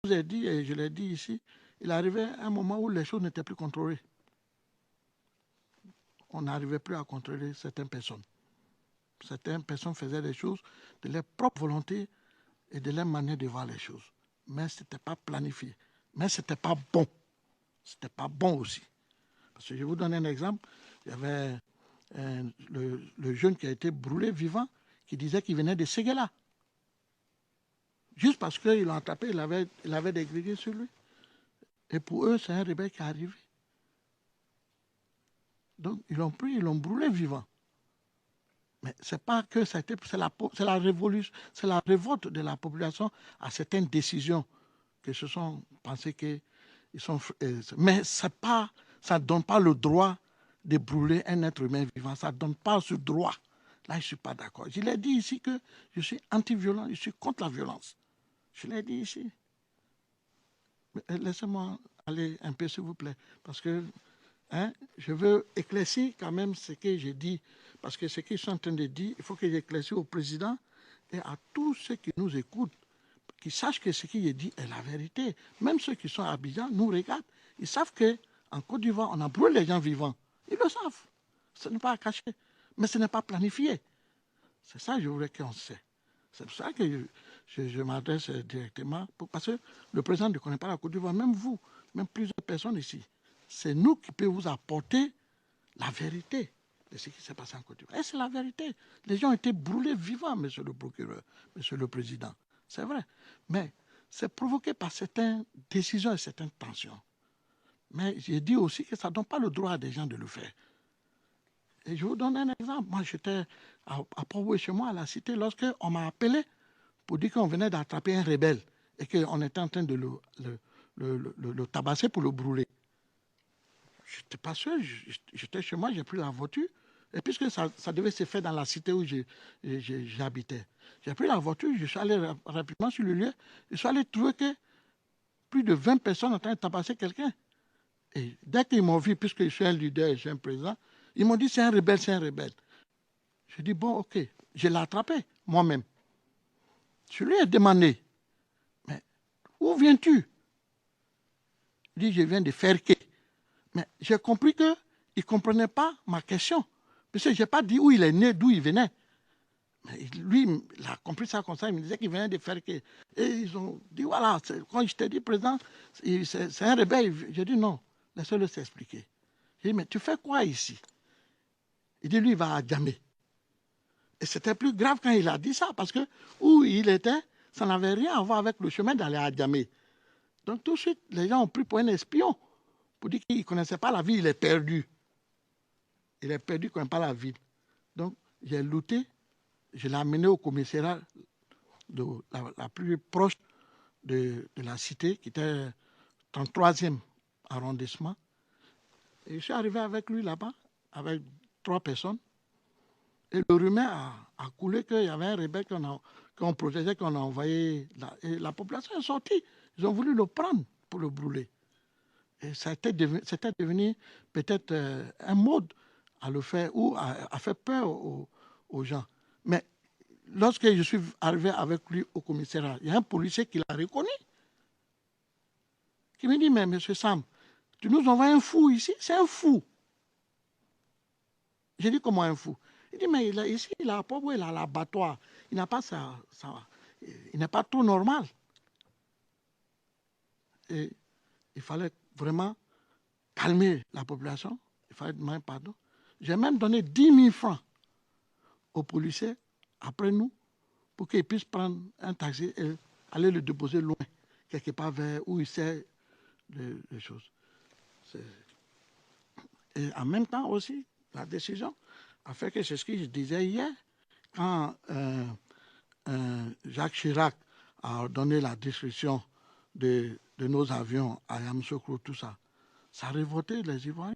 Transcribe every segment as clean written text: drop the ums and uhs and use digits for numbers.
vous ai dit, et je l'ai dit ici, il arrivait un moment où les choses n'étaient plus contrôlées. On n'arrivait plus à contrôler certaines personnes. Certaines personnes faisaient des choses de leur propre volonté et de leur manière de voir les choses. Mais ce n'était pas planifié. Mais ce n'était pas bon. Ce n'était pas bon aussi. Parce que je vous donne un exemple. Il y avait le jeune qui a été brûlé vivant qui disait qu'il venait de Séguéla. Juste parce qu'ils l'ont attrapé, il avait des grégués sur lui. Et pour eux, c'est un rebelle qui est arrivé. Donc, ils l'ont pris, ils l'ont brûlé vivant. Mais ce n'est pas que c'est la révolution, c'est la révolte de la population à certaines décisions que se sont pensées qu'ils sont. Mais ça ne donne pas le droit de brûler un être humain vivant. Ça ne donne pas ce droit. Là, je ne suis pas d'accord. Je l'ai dit ici que je suis anti-violent, je suis contre la violence. Je l'ai dit ici. Laissez-moi aller un peu, s'il vous plaît, parce que je veux éclaircir quand même ce que j'ai dit, parce que ce qu'ils sont en train de dire, il faut que j'éclaircisse au président et à tous ceux qui nous écoutent, qui sachent que ce qu'il dit est la vérité. Même ceux qui sont à Abidjan nous regardent. Ils savent qu'en Côte d'Ivoire, on a brûlé les gens vivants. Ils le savent. Ce n'est pas à cacher. Mais ce n'est pas planifié. C'est ça que je voulais qu'on sait. C'est pour ça que je m'adresse directement, parce que le président ne connaît pas la Côte d'Ivoire, même vous, même plusieurs personnes ici. C'est nous qui pouvons vous apporter la vérité de ce qui s'est passé en Côte d'Ivoire. Et c'est la vérité. Les gens ont été brûlés vivants, monsieur le procureur, monsieur le président. C'est vrai. Mais c'est provoqué par certaines décisions et certaines tensions. Mais j'ai dit aussi que ça ne donne pas le droit à des gens de le faire. Et je vous donne un exemple. Moi, j'étais à Port-Boué chez moi, à la cité, lorsqu'on m'a appelé pour dire qu'on venait d'attraper un rebelle et qu'on était en train de le tabasser pour le brûler. Je n'étais pas sûr, j'étais chez moi, j'ai pris la voiture. Et puisque ça devait se faire dans la cité où j'habitais, j'ai pris la voiture, je suis allé rapidement sur le lieu, je suis allé trouver que plus de 20 personnes en train de tabasser quelqu'un. Et dès qu'ils m'ont vu, puisque je suis un leader et je suis un président, ils m'ont dit c'est un rebelle, c'est un rebelle. Je dis bon, ok, je l'ai attrapé moi-même. Je lui ai demandé, mais où viens-tu? Il dit je viens de Ferké. Mais j'ai compris qu'il ne comprenait pas ma question. Parce que je n'ai pas dit où il est né, d'où il venait. Mais lui, il a compris ça comme ça. Il me disait qu'il venait de Ferké. Et ils ont dit, voilà, quand je t'ai dit, président, c'est un rebelle. J'ai dit, non, laissez-le s'expliquer. J'ai dit, mais tu fais quoi ici? Il dit, lui, il va à Djamé. Et c'était plus grave quand il a dit ça, parce que où il était, ça n'avait rien à voir avec le chemin d'aller à Djamé. Donc tout de suite, les gens ont pris pour un espion, pour dire qu'il ne connaissait pas la ville, il est perdu. Il est perdu, il ne connaît pas la ville. Donc j'ai looté, je l'ai amené au commissariat la plus proche de la cité, qui était dans le 3e arrondissement. Et je suis arrivé avec lui là-bas, avec 3 personnes. Et le rumeur a coulé qu'il y avait un rebelle qu'on protégeait, qu'on a envoyé là. Et la population est sortie. Ils ont voulu le prendre pour le brûler. Et c'était devenu peut-être un mode à le faire ou à faire peur aux gens. Mais lorsque je suis arrivé avec lui au commissariat, il y a un policier qui l'a reconnu, qui me dit, mais monsieur Sam, tu nous envoies un fou ici? C'est un fou. J'ai dit, comment un fou? Il dit, mais ici, il a l'abattoir. Il n'a pas il n'est pas tout normal. Et il fallait vraiment calmer la population. Il fallait demander pardon. J'ai même donné 10 000 francs aux policiers, après nous, pour qu'ils puissent prendre un taxi et aller le déposer loin, quelque part vers où il sait les choses. Et en même temps aussi, la décision a fait que c'est ce que je disais hier, quand Jacques Chirac a donné la destruction de nos avions à Yamoussoukro, tout ça, ça a révolté les Ivoiriens.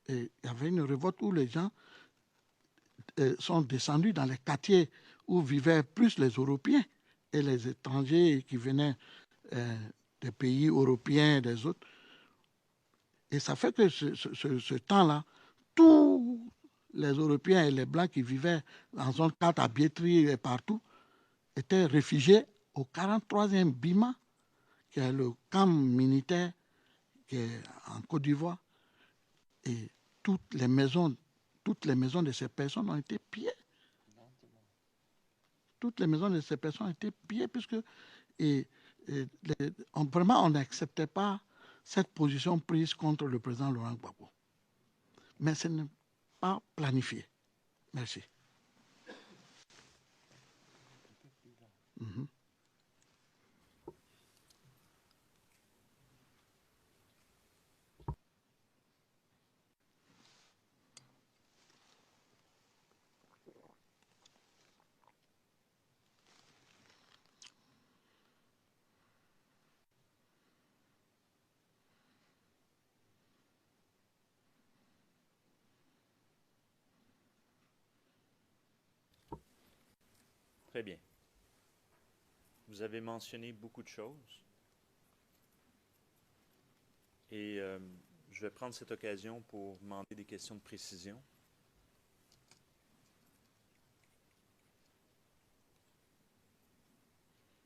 Et il y avait une révolte où les gens sont descendus dans les quartiers où vivaient plus les Européens et les étrangers qui venaient des pays européens, des autres. Et ça fait que ce temps-là, tous les Européens et les Blancs qui vivaient en zone 4 à Biétry et partout étaient réfugiés au 43e Bima, qui est le camp militaire qui est en Côte d'Ivoire. Et toutes les maisons de ces personnes ont été pillées. Toutes les maisons de ces personnes ont été pillées puisque vraiment on n'acceptait pas cette position prise contre le président Laurent Gbagbo. Mais ce n'est pas planifié. Merci. Très bien. Vous avez mentionné beaucoup de choses et je vais prendre cette occasion pour demander des questions de précision.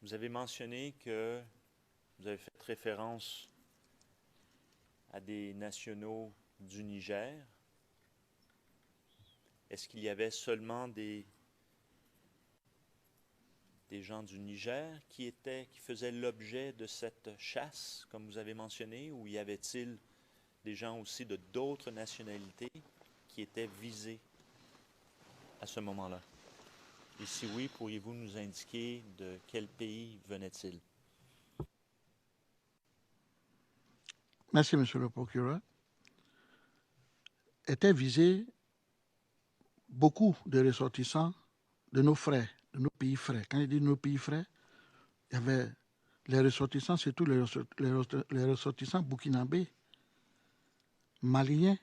Vous avez mentionné que vous avez fait référence à des nationaux du Niger. Est-ce qu'il y avait seulement des gens du Niger qui faisaient l'objet de cette chasse, comme vous avez mentionné, ou y avait-il des gens aussi de d'autres nationalités qui étaient visés à ce moment-là? Et si oui, pourriez-vous nous indiquer de quel pays venait-il? Merci, monsieur le procureur. Étaient visés beaucoup de ressortissants de nos frères, de nos pays frères. Quand je dis nos pays frères, il y avait les ressortissants, surtout les ressortissants burkinabés, maliens,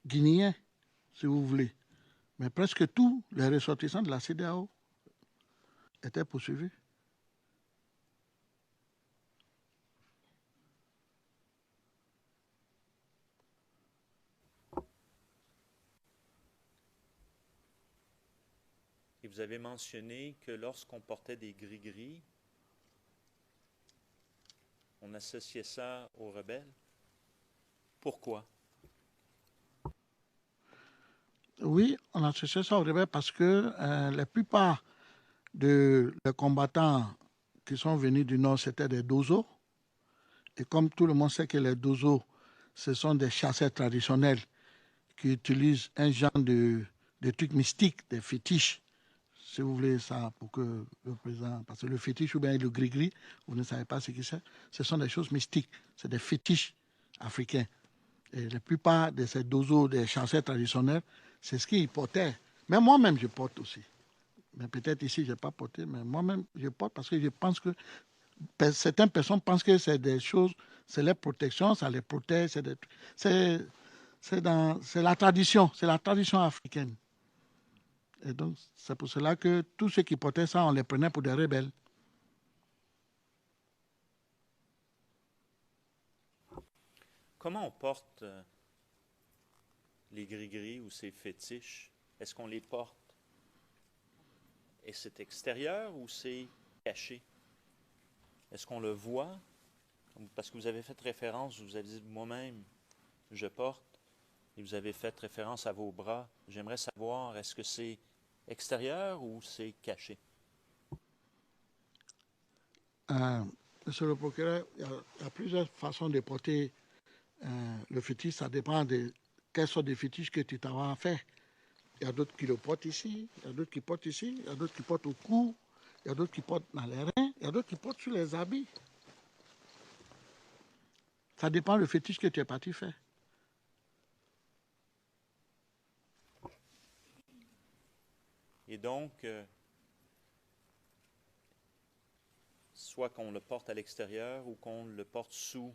guinéens, si vous voulez. Mais presque tous les ressortissants de la CEDEAO étaient poursuivis. Et vous avez mentionné que lorsqu'on portait des gris-gris, on associait ça aux rebelles. Pourquoi? Oui, on associait ça aux rebelles parce que la plupart des combattants qui sont venus du Nord, c'était des dozos. Et comme tout le monde sait que les dozos, ce sont des chasseurs traditionnels qui utilisent un genre de trucs mystiques, des fétiches, si vous voulez ça, pour que le président... Parce que le fétiche ou bien le gris-gris, vous ne savez pas ce que c'est. Ce sont des choses mystiques. C'est des fétiches africains. Et la plupart de ces dozos, des chasseurs traditionnels, c'est ce qu'ils portaient. Mais moi-même, je porte aussi. Mais peut-être ici, je n'ai pas porté, mais moi-même, je porte parce que je pense que certaines personnes pensent que c'est des choses, c'est les protections, ça les protège, c'est la tradition africaine. Et donc, c'est pour cela que tous ceux qui portaient ça, on les prenait pour des rebelles. Comment on porte les gris-gris ou ces fétiches? Est-ce qu'on les porte et c'est extérieur ou c'est caché? Est-ce qu'on le voit? Parce que vous avez fait référence, vous avez dit moi-même, je porte, et vous avez fait référence à vos bras. J'aimerais savoir, est-ce que c'est extérieur ou c'est caché? Monsieur le procureur, il y a plusieurs façons de porter le fétiche. Ça dépend de quelle sorte de fétiche que tu t'as fait. Il y a d'autres qui le portent ici, il y a d'autres qui portent ici, il y a d'autres qui portent au cou, il y a d'autres qui portent dans les reins, il y a d'autres qui portent sur les habits. Ça dépend du fétiche que tu es parti faire. Et donc, soit qu'on le porte à l'extérieur ou qu'on le porte sous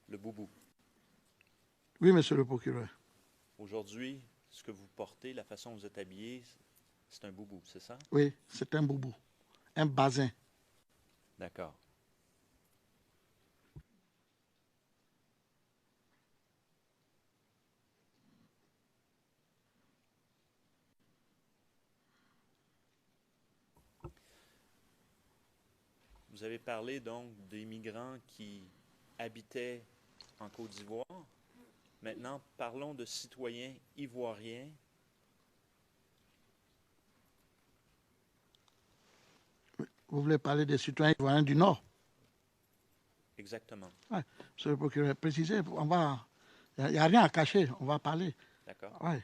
le boubou. Oui, monsieur le procureur. Aujourd'hui, ce que vous portez, la façon dont vous êtes habillé, c'est un boubou, c'est ça? Oui, c'est un boubou, un basin. D'accord. Vous avez parlé donc des migrants qui habitaient en Côte d'Ivoire. Maintenant, parlons de citoyens ivoiriens. Vous voulez parler des citoyens ivoiriens du Nord? Exactement. Ouais, c'est le procureur précisé. Il n'y a rien à cacher, on va parler. D'accord. Ouais.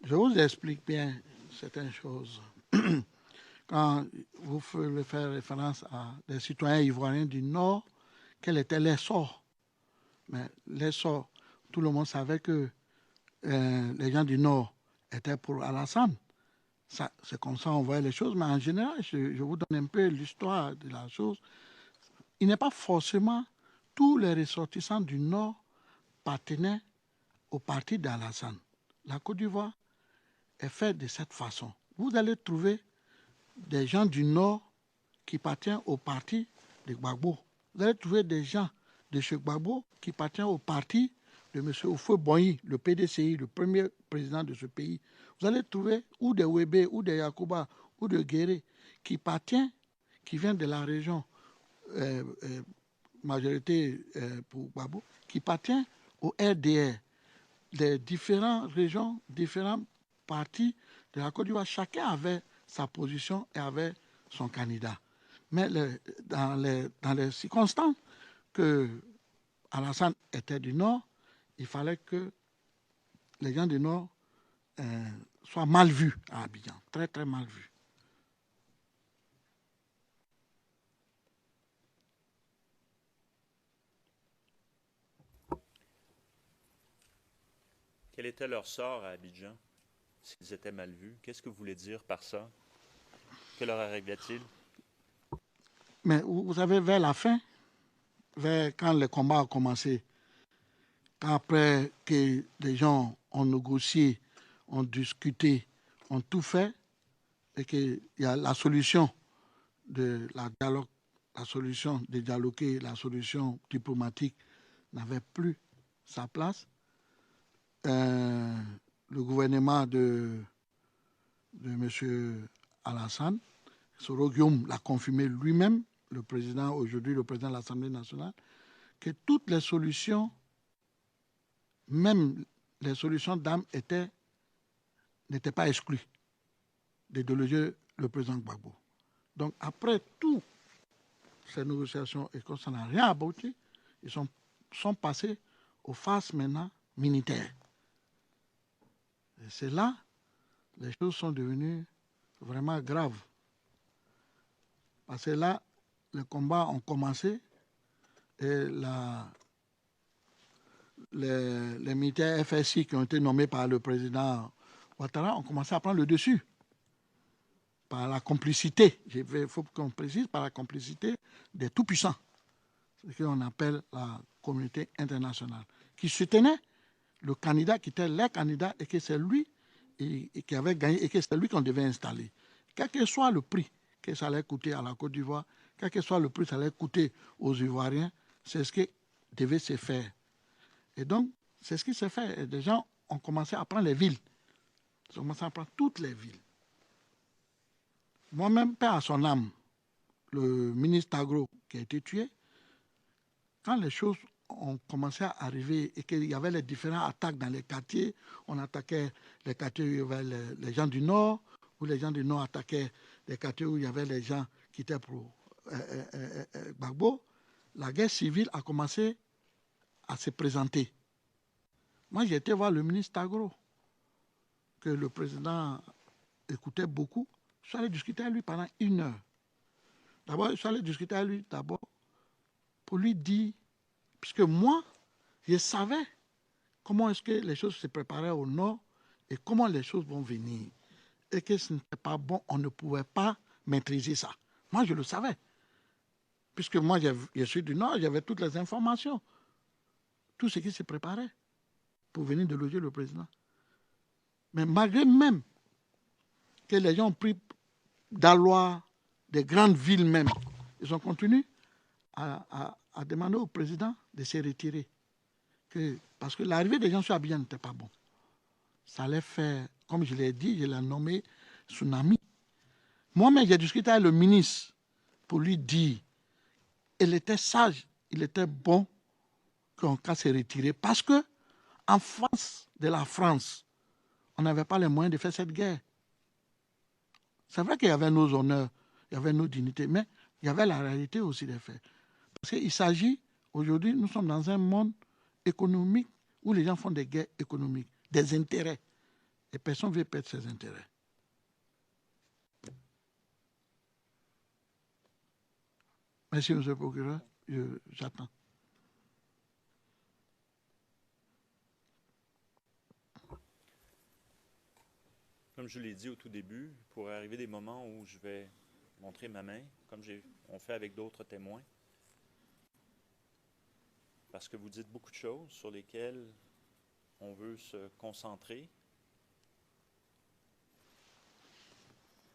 Je vous explique bien certaines choses. Quand vous voulez faire référence à des citoyens ivoiriens du Nord, quel était l'essor? Mais l'essor, tout le monde savait que les gens du Nord étaient pour Alassane. C'est comme ça qu'on voyait les choses, mais en général, je vous donne un peu l'histoire de la chose. Il n'est pas forcément tous les ressortissants du Nord appartenaient au parti d'Alassane. La Côte d'Ivoire est faite de cette façon. Vous allez trouver des gens du Nord qui appartiennent au parti de Gbagbo. Vous allez trouver des gens de chez Gbagbo qui appartiennent au parti de M. Houphouët-Boigny, le PDCI, le premier président de ce pays. Vous allez trouver ou des Wébé, ou des Yacouba, ou de Guéré, qui viennent de la région, majorité pour Gbagbo, qui appartiennent au RDR, des différentes régions, différents partis de la Côte d'Ivoire. Chacun avait sa position et avait son candidat. Mais dans les circonstances que Alassane était du Nord, il fallait que les gens du Nord soient mal vus à Abidjan, très très mal vus. Quel était leur sort à Abidjan s'ils étaient mal vus? Qu'est-ce que vous voulez dire par ça? Que leur arrivait-il? Mais vous savez, vers la fin, quand le combat a commencé, après que les gens ont négocié, ont discuté, ont tout fait, et qu'il y a la solution de la dialogue, la solution de dialoguer, la solution diplomatique n'avait plus sa place. Le gouvernement de M. Alassane, Soro Guillaume l'a confirmé lui-même, le président aujourd'hui, le président de l'Assemblée nationale, que toutes les solutions, même les solutions d'âme, n'étaient pas exclues de déloger le président Gbagbo. Donc après toutes ces négociations et que ça n'a rien abouti, ils sont passés aux phases maintenant militaires. Et c'est là les choses sont devenues vraiment graves. Parce que là, les combats ont commencé et les militaires FSI qui ont été nommés par le président Ouattara ont commencé à prendre le dessus. Par la complicité, il faut qu'on précise, par la complicité des tout-puissants, ce qu'on appelle la communauté internationale, qui soutenait le candidat qui était leur candidat et que c'est lui qui avait gagné et que c'est lui qu'on devait installer. Quel que soit le prix que ça allait coûter à la Côte d'Ivoire, quel que soit le prix que ça allait coûter aux Ivoiriens, c'est ce qui devait se faire. Et donc, c'est ce qui s'est fait. Et des gens ont commencé à prendre les villes. Ils ont commencé à prendre toutes les villes. Moi-même, paix à son âme, le ministre Tagro qui a été tué, quand les choses ont commencé à arriver et qu'il y avait les différentes attaques dans les quartiers, on attaquait les quartiers où il y avait les gens du Nord, où les gens du Nord attaquaient les quartiers où il y avait les gens qui étaient pour Gbagbo, la guerre civile a commencé à se présenter. Moi, j'ai été voir le ministre Tagro, que le président écoutait beaucoup. Je suis allé discuter avec lui pendant 1 heure. D'abord, je suis allé discuter avec lui d'abord pour lui dire, puisque moi, je savais comment est-ce que les choses se préparaient au Nord et comment les choses vont venir. Et que ce n'était pas bon, on ne pouvait pas maîtriser ça. Moi, je le savais. Puisque moi, je suis du Nord, j'avais toutes les informations. Tout ce qui se préparait pour venir déloger le président. Mais malgré même que les gens ont pris d'Alois, des grandes villes même, ils ont continué à demander au président de se retirer. Parce que l'arrivée des gens sur Abidjan n'était pas bon. Ça allait faire, comme je l'ai dit, je l'ai nommé tsunami. Moi-même, j'ai discuté avec le ministre pour lui dire, il était sage, il était bon qu'on puisse se retirer parce que en face de la France, on n'avait pas les moyens de faire cette guerre. C'est vrai qu'il y avait nos honneurs, il y avait nos dignités, mais il y avait la réalité aussi des faits. Parce qu'il s'agit, aujourd'hui, nous sommes dans un monde économique où les gens font des guerres économiques, des intérêts. Et personne ne veut perdre ses intérêts. Merci, M. le procureur. J'attends. Comme je l'ai dit au tout début, il pourrait arriver des moments où je vais montrer ma main, comme on fait avec d'autres témoins, parce que vous dites beaucoup de choses sur lesquelles on veut se concentrer.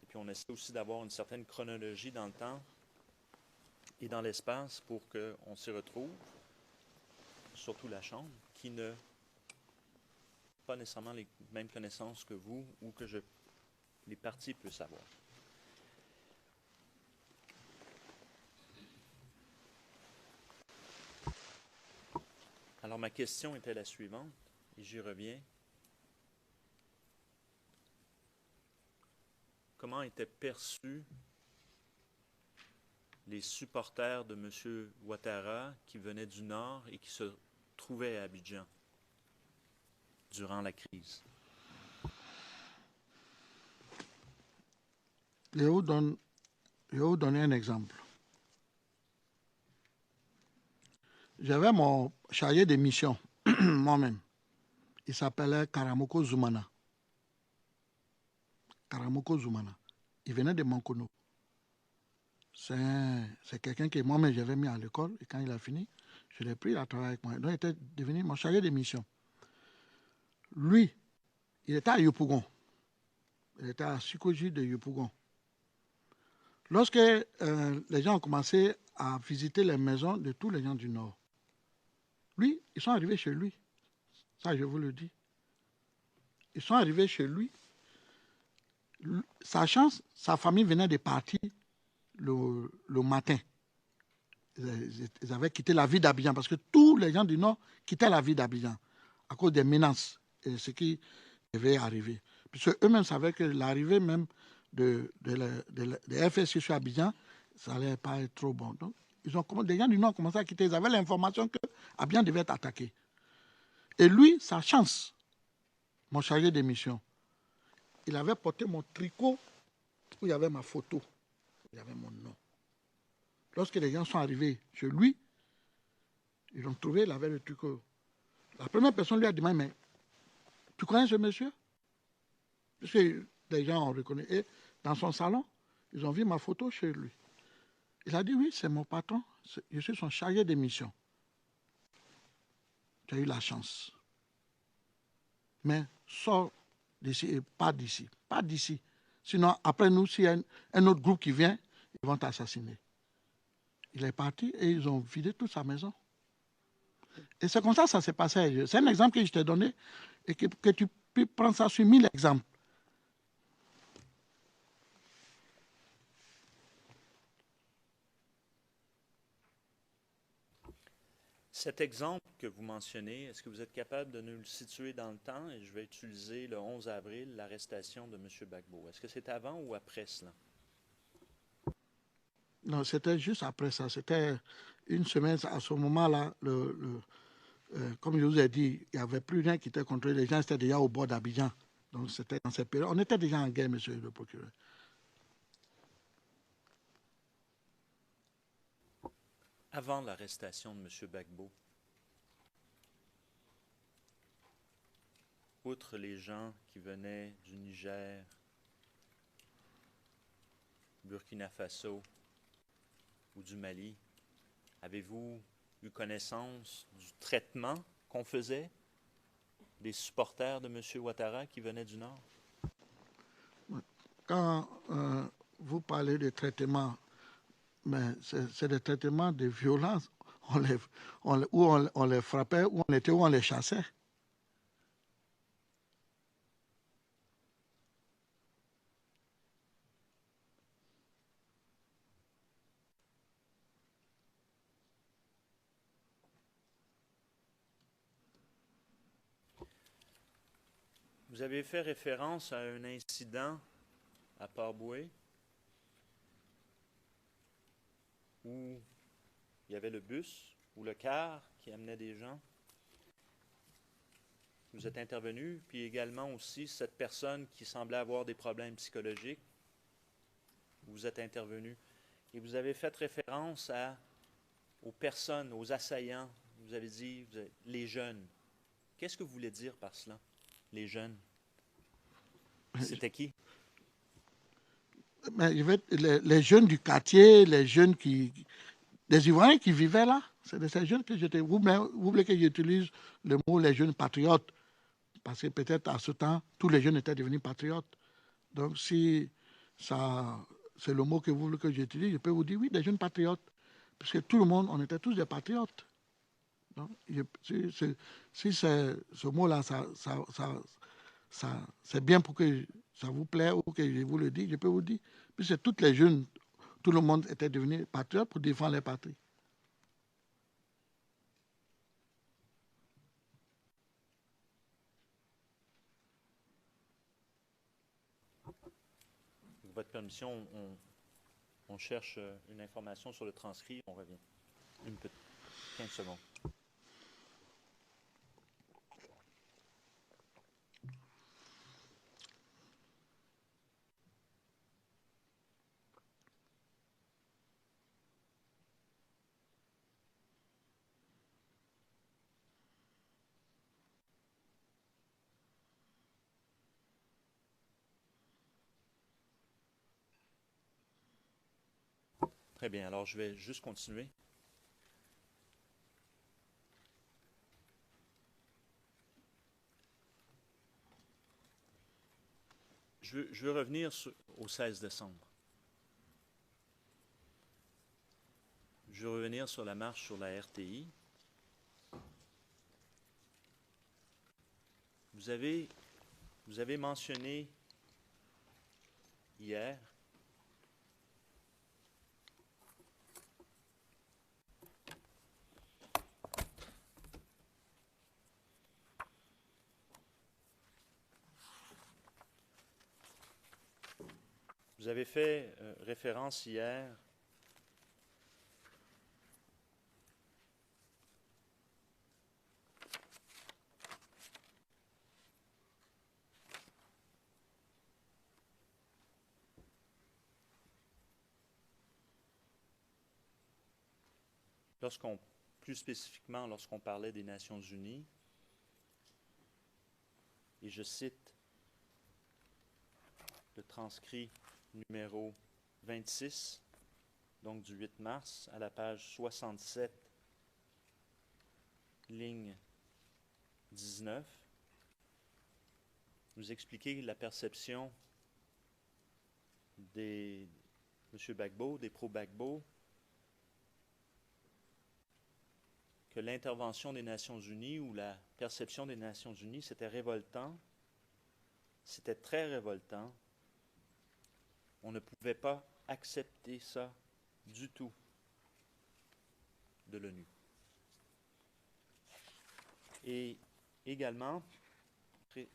Et puis on essaie aussi d'avoir une certaine chronologie dans le temps et dans l'espace pour qu'on s'y retrouve, surtout la Chambre, qui n'a pas nécessairement les mêmes connaissances que vous ou que les partis peuvent savoir. Alors ma question était la suivante, et j'y reviens. Comment étaient perçus les supporters de M. Ouattara qui venaient du Nord et qui se trouvaient à Abidjan durant la crise? Je vais vous donner un exemple. J'avais mon chargé de mission, moi-même. Il s'appelait Karamoko Zoumana. Karamoko Zoumana. Il venait de Mankono. C'est quelqu'un que moi-même j'avais mis à l'école et quand il a fini, je l'ai pris à travailler avec moi. Donc il était devenu mon chargé de mission. Lui, il était à Yopougon. Il était à Sukoji de Yopougon. Lorsque les gens ont commencé à visiter les maisons de tous les gens du Nord, lui, ils sont arrivés chez lui. Ça, je vous le dis. Ils sont arrivés chez lui. Sachant, sa famille venait de partir le matin. Ils avaient quitté la ville d'Abidjan parce que tous les gens du Nord quittaient la ville d'Abidjan à cause des menaces et ce qui devait arriver. Puisque eux-mêmes savaient que l'arrivée même de FSC sur Abidjan, ça n'allait pas être trop bon. Donc, les gens du Nord ont commencé à quitter. Ils avaient l'information que Abidjan devait être attaqué. Et lui, sa chance, mon chargé de mission, il avait porté mon tricot où il y avait ma photo, il y avait mon nom. Lorsque les gens sont arrivés chez lui, ils l'ont trouvé, il avait le tricot. La première personne lui a demandé, mais tu connais ce monsieur? Parce que les gens ont reconnu. Et dans son salon, ils ont vu ma photo chez lui. Il a dit, oui, c'est mon patron, je suis son chargé de mission. Tu as eu la chance. Mais sors d'ici et pas d'ici. Pas d'ici. Sinon, après nous, s'il y a un autre groupe qui vient, ils vont t'assassiner. Il est parti et ils ont vidé toute sa maison. Et c'est comme ça que ça s'est passé. C'est un exemple que je t'ai donné et que tu peux prendre ça sur 1000 exemples. Cet exemple que vous mentionnez, est-ce que vous êtes capable de nous le situer dans le temps? Et je vais utiliser le 11 avril, l'arrestation de M. Gbagbo. Est-ce que c'est avant ou après cela? Non, c'était juste après ça. C'était une semaine. À ce moment-là, comme je vous ai dit, il n'y avait plus rien qui était contrôlé. Les gens étaient déjà au bord d'Abidjan. Donc c'était dans cette période. On était déjà en guerre, monsieur le procureur. Avant l'arrestation de M. Gbagbo, outre les gens qui venaient du Niger, Burkina Faso ou du Mali, avez-vous eu connaissance du traitement qu'on faisait des supporters de M. Ouattara qui venaient du Nord? Quand vous parlez de traitement, mais c'est des traitements de violence. On les frappait, où on les chassait. Vous avez fait référence à un incident à Port-Bouët où il y avait le bus ou le car qui amenait des gens. Vous êtes intervenu, puis également aussi cette personne qui semblait avoir des problèmes psychologiques. Vous êtes intervenu. Et vous avez fait référence aux personnes, aux assaillants. Vous avez dit les jeunes. Qu'est-ce que vous voulez dire par cela, les jeunes? C'était qui? Mais les jeunes du quartier, les jeunes les Ivoiriens qui vivaient là, c'est de ces jeunes que j'étais. Vous voulez que j'utilise le mot les jeunes patriotes, parce que peut-être à ce temps, tous les jeunes étaient devenus patriotes. Donc si ça, c'est le mot que vous voulez que j'utilise, je peux vous dire oui, des jeunes patriotes, parce que tout le monde, on était tous des patriotes. Donc, si ce mot-là, c'est bien pour que ça vous plaît ou que je vous le dise, je peux vous dire. Puis c'est toutes les jeunes, tout le monde était devenu patriote pour défendre les patries. Avec votre permission, on cherche une information sur le transcrit. On revient. Une petite 15 secondes. Très bien. Alors, je vais juste continuer. Je veux revenir au 16 décembre. Je veux revenir sur la marche sur la RTI. Vous avez mentionné hier vous avez fait référence hier plus spécifiquement lorsqu'on parlait des Nations Unies, et je cite le transcrit numéro 26, donc du 8 mars, à la page 67, ligne 19, nous expliquer la perception des M. Gbagbo, des pro-Gbagbo, que l'intervention des Nations Unies ou la perception des Nations Unies, c'était révoltant, c'était très révoltant. On ne pouvait pas accepter ça du tout de l'ONU. Et également,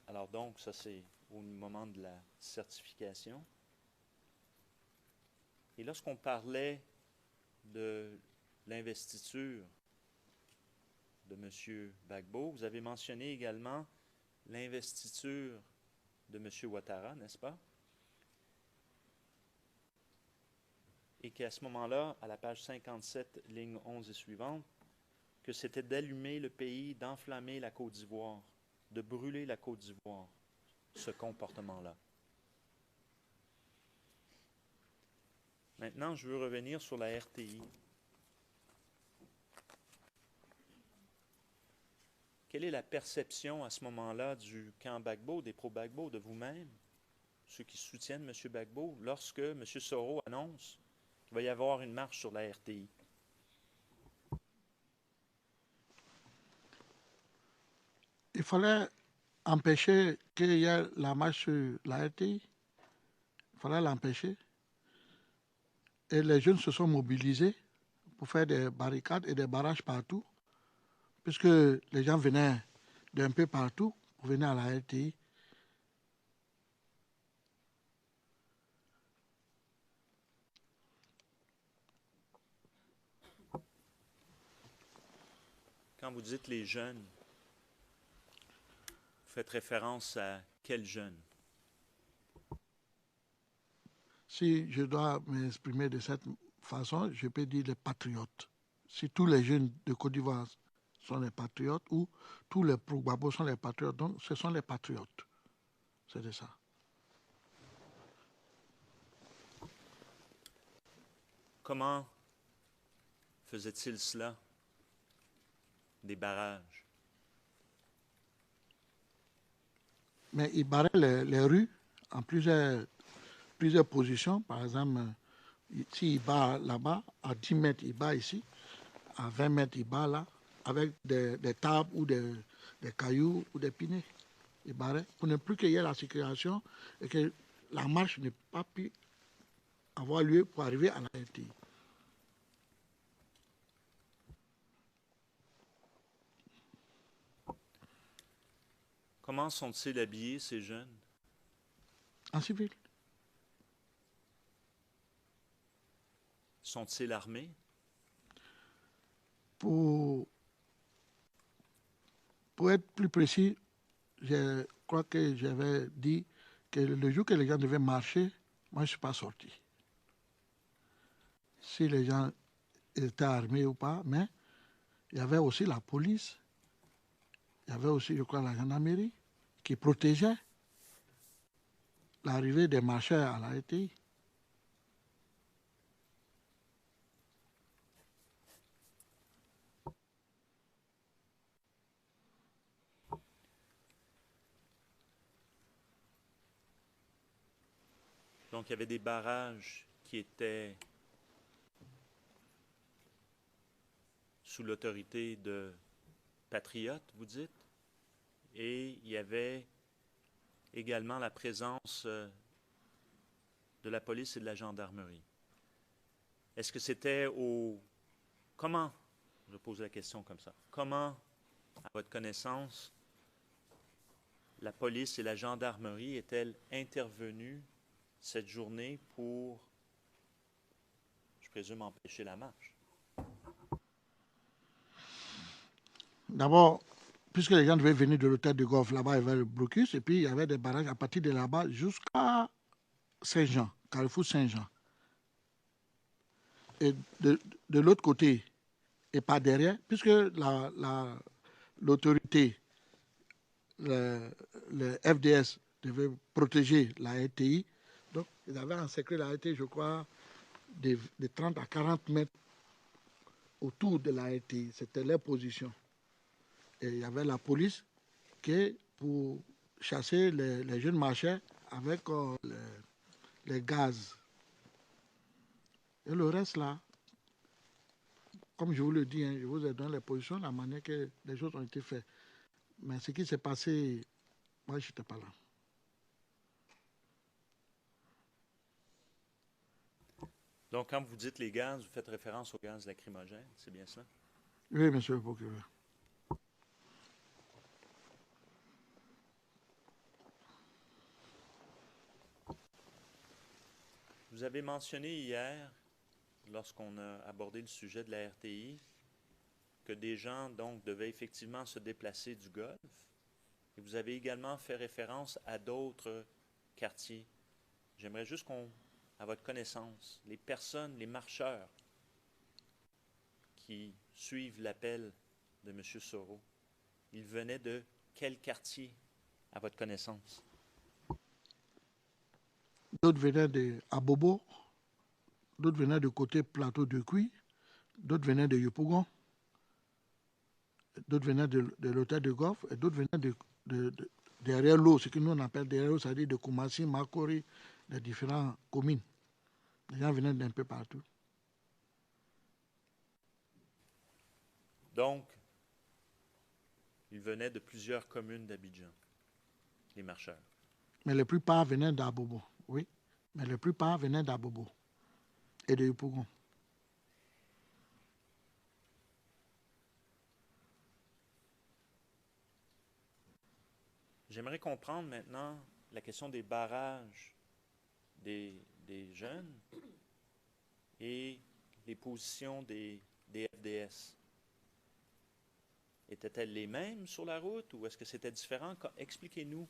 alors donc, ça c'est au moment de la certification. Et lorsqu'on parlait de l'investiture de M. Gbagbo, vous avez mentionné également l'investiture de M. Ouattara, n'est-ce pas? Et qu'à ce moment-là, à la page 57, ligne 11 et suivante, que c'était d'allumer le pays, d'enflammer la Côte d'Ivoire, de brûler la Côte d'Ivoire, ce comportement-là. Maintenant, je veux revenir sur la RTI. Quelle est la perception à ce moment-là du camp Gbagbo, des pro-Gbagbo, de vous-même, ceux qui soutiennent M. Gbagbo, lorsque M. Soro annonce qu'il va y avoir une marche sur la RTI? Il fallait empêcher qu'il y ait la marche sur la RTI. Il fallait l'empêcher. Et les jeunes se sont mobilisés pour faire des barricades et des barrages partout, puisque les gens venaient d'un peu partout pour venir à la RTI. Quand vous dites les jeunes, vous faites référence à quels jeunes? Si je dois m'exprimer de cette façon, je peux dire les patriotes. Si tous les jeunes de Côte d'Ivoire sont les patriotes ou tous les Pro-Gbagbo sont les patriotes, donc ce sont les patriotes. C'est de ça. Comment faisait-il cela? Des barrages. Mais ils barraient les rues en plusieurs positions. Par exemple, s'il bat là-bas, à 10 mètres, il bat ici. À 20 mètres, il bat là, avec des tables ou des cailloux ou des pinets. Il barrait pour ne plus qu'il y ait la circulation et que la marche n'ait pas pu avoir lieu pour arriver à la RTI. Comment sont-ils habillés, ces jeunes? En civil. Sont-ils armés? Pour être plus précis, je crois que j'avais dit que le jour que les gens devaient marcher, moi je ne suis pas sorti. Si les gens étaient armés ou pas, mais il y avait aussi la police, il y avait aussi, je crois, la gendarmerie qui protégeait l'arrivée des marcheurs à la RTI. Donc, il y avait des barrages qui étaient sous l'autorité de patriotes, vous dites, et il y avait également la présence de la police et de la gendarmerie. Est-ce que c'était au... Comment, je pose la question comme ça, comment, à votre connaissance, la police et la gendarmerie est-elle intervenue cette journée pour, je présume, empêcher la marche? D'abord, puisque les gens devaient venir de l'hôtel de golf, là-bas, il y avait le blocus, et puis il y avait des barrages à partir de là-bas jusqu'à Saint-Jean, Carrefour Saint-Jean. Et de l'autre côté, et pas derrière, puisque l'autorité, le FDS devait protéger la RTI, donc ils avaient encerclé la RTI, je crois, de 30 à 40 mètres autour de la RTI. C'était leur position. Et il y avait la police qui, pour chasser les jeunes marcheurs avec les gaz. Et le reste là, comme je vous le dis, je vous ai donné les positions, la manière que les choses ont été faites. Mais ce qui s'est passé, moi, je n'étais pas là. Donc, quand vous dites les gaz, vous faites référence aux gaz lacrymogènes, c'est bien ça? Oui, monsieur le procureur. Vous avez mentionné hier, lorsqu'on a abordé le sujet de la RTI, que des gens donc devaient effectivement se déplacer du Golfe. Et vous avez également fait référence à d'autres quartiers. J'aimerais juste qu'on, à votre connaissance, les personnes, les marcheurs qui suivent l'appel de M. Soro, ils venaient de quel quartier, à votre connaissance? D'autres venaient de Abobo, d'autres venaient du côté plateau de Cuy, d'autres venaient de Yopougon, d'autres venaient de l'hôtel de golf, et d'autres venaient derrière l'eau, ce que nous on appelle derrière l'eau, c'est-à-dire de Koumassi, Makori, des différentes communes. Les gens venaient d'un peu partout. Donc, ils venaient de plusieurs communes d'Abidjan, les marcheurs. Mais la plupart venaient d'Abobo, oui. Mais la plupart venaient d'Abobo et de Yopougon. J'aimerais comprendre maintenant la question des barrages des jeunes et les positions des FDS. étaient-elles les mêmes sur la route ou est-ce que c'était différent? Expliquez-nous,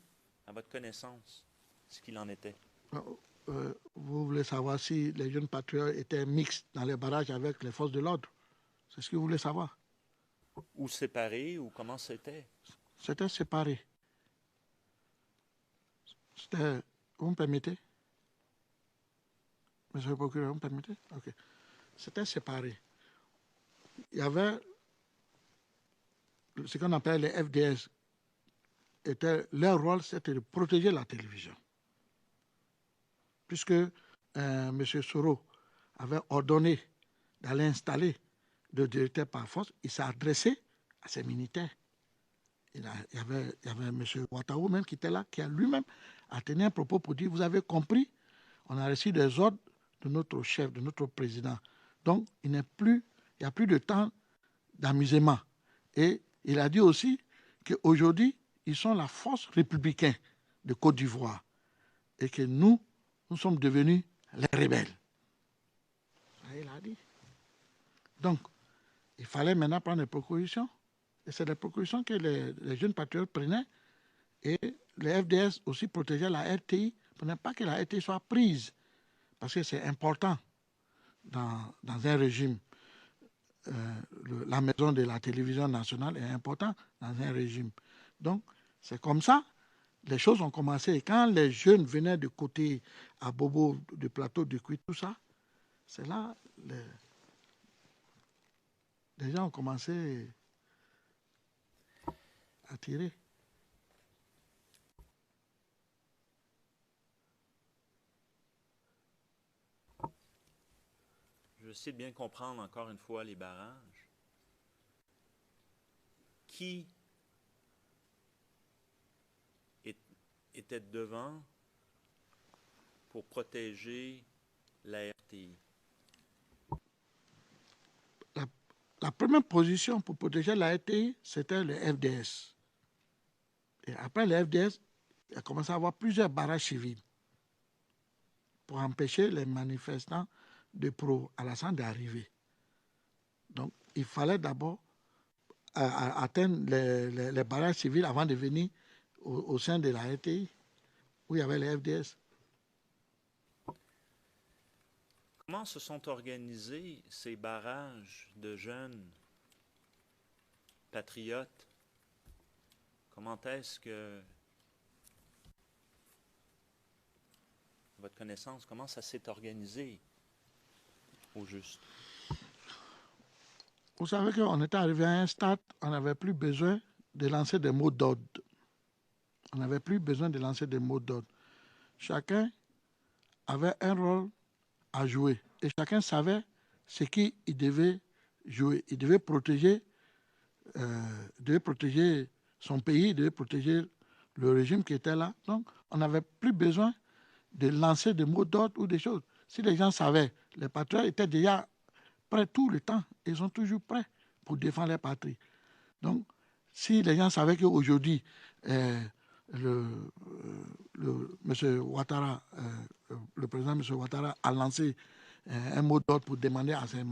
à votre connaissance, ce qu'il en était. Vous voulez savoir si les jeunes patriotes étaient mixtes dans les barrages avec les forces de l'ordre? C'est ce que vous voulez savoir? Ou séparés, ou comment c'était? C'était séparé. Vous me permettez? Monsieur le procureur, vous me permettez? Ok. C'était séparé. Il y avait ce qu'on appelle les FDS. Leur rôle, c'était de protéger la télévision. Puisque M. Soro avait ordonné d'aller installer le directeur par force, il s'est adressé à ses militaires. Il y avait M. Ouattara même qui était là, qui a lui-même tenu un propos pour dire, vous avez compris, on a reçu des ordres de notre chef, de notre président. Donc, il n'y a plus de temps d'amusement. Et il a dit aussi qu'aujourd'hui, ils sont la force républicaine de Côte d'Ivoire et que nous sommes devenus les rebelles. Ça, il a dit. Donc, il fallait maintenant prendre des précautions. Et c'est des précautions que les jeunes patriotes prenaient. Et les FDS aussi protégeaient la RTI pour ne pas que la RTI soit prise. Parce que c'est important dans un régime. La maison de la télévision nationale est importante dans un régime. Donc, c'est comme ça, les choses ont commencé. Et quand les jeunes venaient de côté à Bobo, du plateau de Cuit, tout ça, c'est là les gens ont commencé à tirer. Je vais essayer de bien comprendre encore une fois les barrages. Qui était devant pour protéger la RTI? La première position pour protéger la RTI, c'était le FDS. Et après le FDS, il a commencé à avoir plusieurs barrages civils pour empêcher les manifestants de pro-Alassane d'arriver. Donc, il fallait d'abord atteindre les barrages civils avant de venir au sein de la RTI, où il y avait les FDS. Comment se sont organisés ces barrages de jeunes patriotes? Comment est-ce que, à votre connaissance, comment ça s'est organisé au juste? Vous savez qu'on était arrivé à un stade, on n'avait plus besoin de lancer des mots d'ordre. On n'avait plus besoin de lancer des mots d'ordre. Chacun avait un rôle à jouer et chacun savait ce qu'il devait jouer. Il devait protéger son pays, il devait protéger le régime qui était là. Donc, on n'avait plus besoin de lancer des mots d'ordre ou des choses. Si les gens savaient, les patriotes étaient déjà prêts tout le temps. Ils sont toujours prêts pour défendre leur patrie. Donc, si les gens savaient qu'aujourd'hui, M. Ouattara, le président M. Ouattara a lancé un mot d'ordre pour demander à ses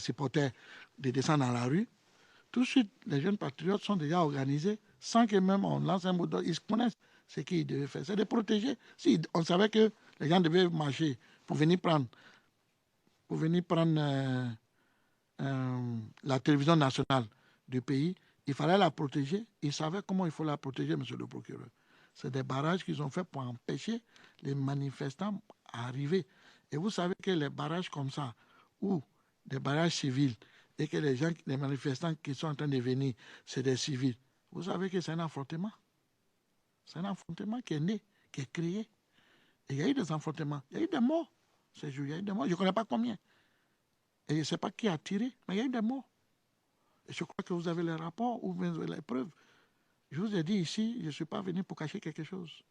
supporters de descendre dans la rue, tout de suite, les jeunes patriotes sont déjà organisés sans que même on lance un mot d'ordre. Ils connaissent ce qu'ils devaient faire. C'est de protéger. Si on savait que les gens devaient marcher pour venir prendre la télévision nationale du pays, il fallait la protéger. Ils savaient comment il faut la protéger, monsieur le procureur. C'est des barrages qu'ils ont faits pour empêcher les manifestants à arriver. Et vous savez que les barrages comme ça, ou des barrages civils, et que les manifestants qui sont en train de venir, c'est des civils, vous savez que c'est un affrontement. C'est un affrontement qui est né, qui est créé. Et il y a eu des affrontements, il y a eu des morts. Ces jours, il y a eu des morts, je ne connais pas combien. Et je ne sais pas qui a tiré, mais il y a eu des morts. Et je crois que vous avez les rapports ou vous avez les preuves. Je vous ai dit ici, je ne suis pas venu pour cacher quelque chose.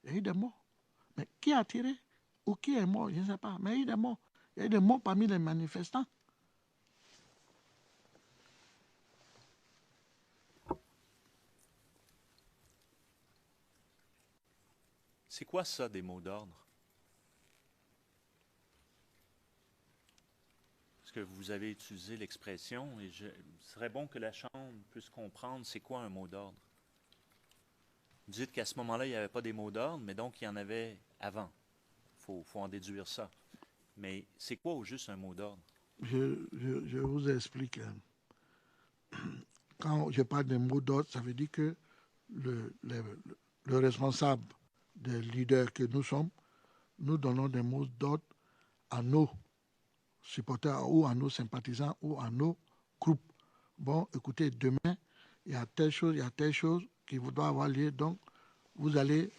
Il y a eu des morts. Mais qui a tiré ou qui est mort, je ne sais pas. Mais il y a eu des morts. Il y a eu des morts parmi les manifestants. C'est quoi ça, des mots d'ordre? parce que vous avez utilisé l'expression, et ce serait bon que la Chambre puisse comprendre c'est quoi un mot d'ordre. Vous dites qu'à ce moment-là, il n'y avait pas des mots d'ordre, mais donc il y en avait avant. Il faut en déduire ça. Mais c'est quoi au juste un mot d'ordre? Je vous explique. Quand je parle de mots d'ordre, ça veut dire que le responsable des leaders que nous sommes, nous donnons des mots d'ordre à nos supporters ou à nos sympathisants ou à nos groupes. Bon, écoutez, demain, il y a telle chose qui vous doit avoir lieu, donc vous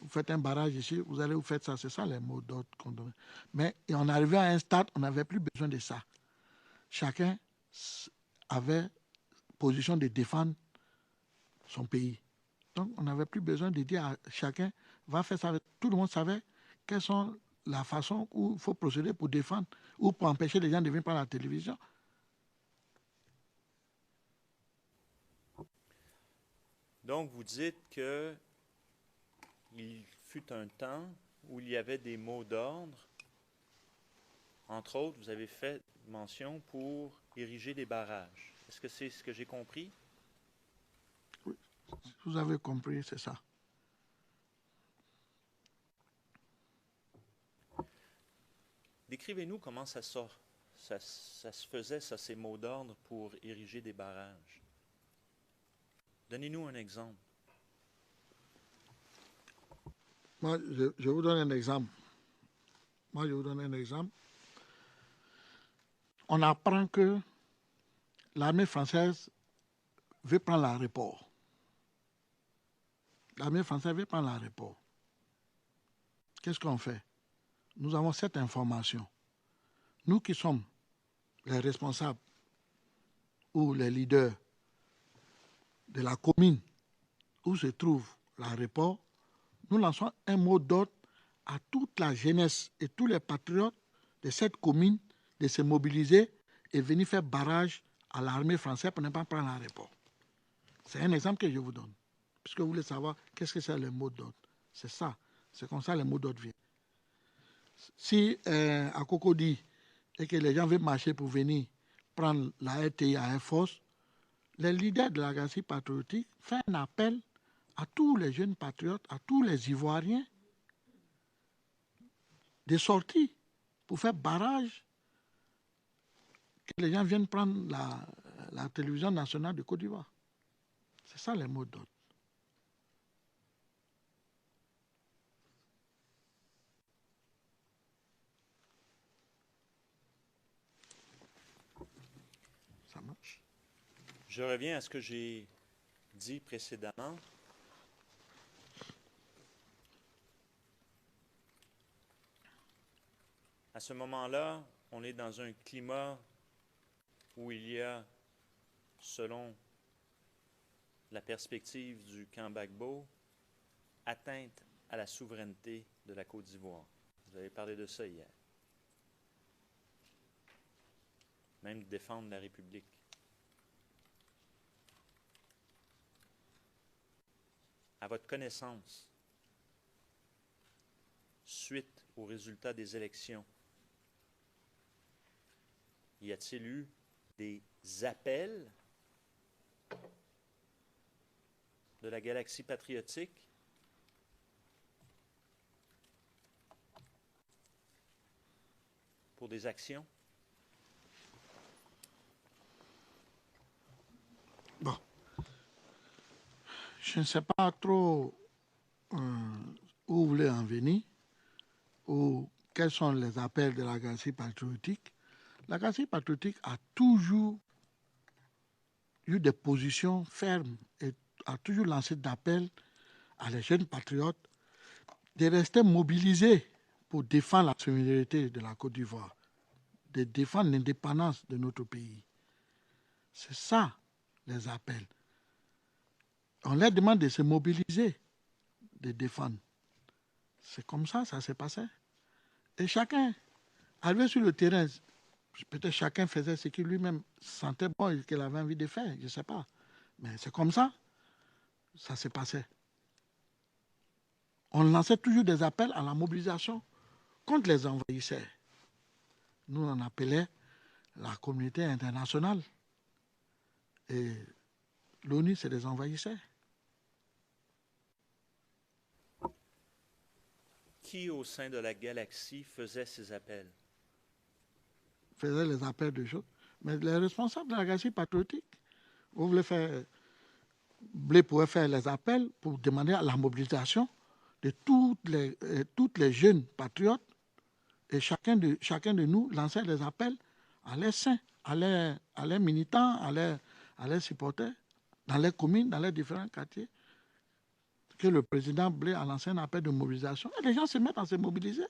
faites un barrage ici, vous faites ça, c'est ça les mots d'ordre qu'on donne. Mais on arrivait à un stade, on n'avait plus besoin de ça. Chacun avait position de défendre son pays. Donc, on n'avait plus besoin de dire à chacun, va faire ça. Tout le monde savait quelles sont la façon où il faut procéder pour défendre ou pour empêcher les gens de venir par la télévision. Donc, vous dites que il fut un temps où il y avait des mots d'ordre. Entre autres, vous avez fait mention pour ériger des barrages. Est-ce que c'est ce que j'ai compris? Oui, vous avez compris, c'est ça. Décrivez-nous comment ça se faisait, ça, ces mots d'ordre pour ériger des barrages. Donnez-nous un exemple. Moi, je vous donne un exemple. On apprend que l'armée française veut prendre l'aéroport. Qu'est-ce qu'on fait? Nous avons cette information. Nous qui sommes les responsables ou les leaders de la commune où se trouve l'aéroport, nous lançons un mot d'ordre à toute la jeunesse et tous les patriotes de cette commune de se mobiliser et venir faire barrage à l'armée française pour ne pas prendre l'aéroport. C'est un exemple que je vous donne. Puisque vous voulez savoir qu'est-ce que c'est le mot d'ordre. C'est ça. C'est comme ça le mot d'ordre vient. Si à Cocody et que les gens veulent marcher pour venir prendre la RTI à Air Force, les leaders de la galaxie patriotique font un appel à tous les jeunes patriotes, à tous les Ivoiriens, de sortir pour faire barrage, que les gens viennent prendre la télévision nationale de Côte d'Ivoire. C'est ça les mots d'ordre. Ça marche. Je reviens à ce que j'ai dit précédemment. À ce moment-là, on est dans un climat où il y a, selon la perspective du camp Gbagbo, atteinte à la souveraineté de la Côte d'Ivoire. Vous avez parlé de ça hier. Même défendre la République. À votre connaissance, suite aux résultats des élections, y a-t-il eu des appels de la galaxie patriotique pour des actions? Bon. Je ne sais pas trop où vous voulez en venir ou quels sont les appels de la galaxie patriotique. La galaxie patriotique a toujours eu des positions fermes et a toujours lancé d'appels à les jeunes patriotes de rester mobilisés pour défendre la souveraineté de la Côte d'Ivoire, de défendre l'indépendance de notre pays. C'est ça les appels. On leur demande de se mobiliser, de défendre. C'est comme ça s'est passé. Et chacun, arrivé sur le terrain, peut-être chacun faisait ce qu'il lui-même sentait bon et qu'il avait envie de faire, je ne sais pas. Mais c'est comme ça s'est passé. On lançait toujours des appels à la mobilisation contre les envahisseurs. Nous, on appelait la communauté internationale. Et l'ONU, c'est des envahisseurs. Qui au sein de la galaxie faisait ces appels? Faisait les appels de choses. Mais les responsables de la galaxie patriotique, vous voulez faire, Blé pouvait faire les appels pour demander la mobilisation de toutes les jeunes patriotes, et chacun de nous lançait des appels à leurs saints, à leurs militants, à leurs supporters, dans les communes, dans les différents quartiers, que le président Blé a lancé un appel de mobilisation. Et les gens se mettent à se mobiliser.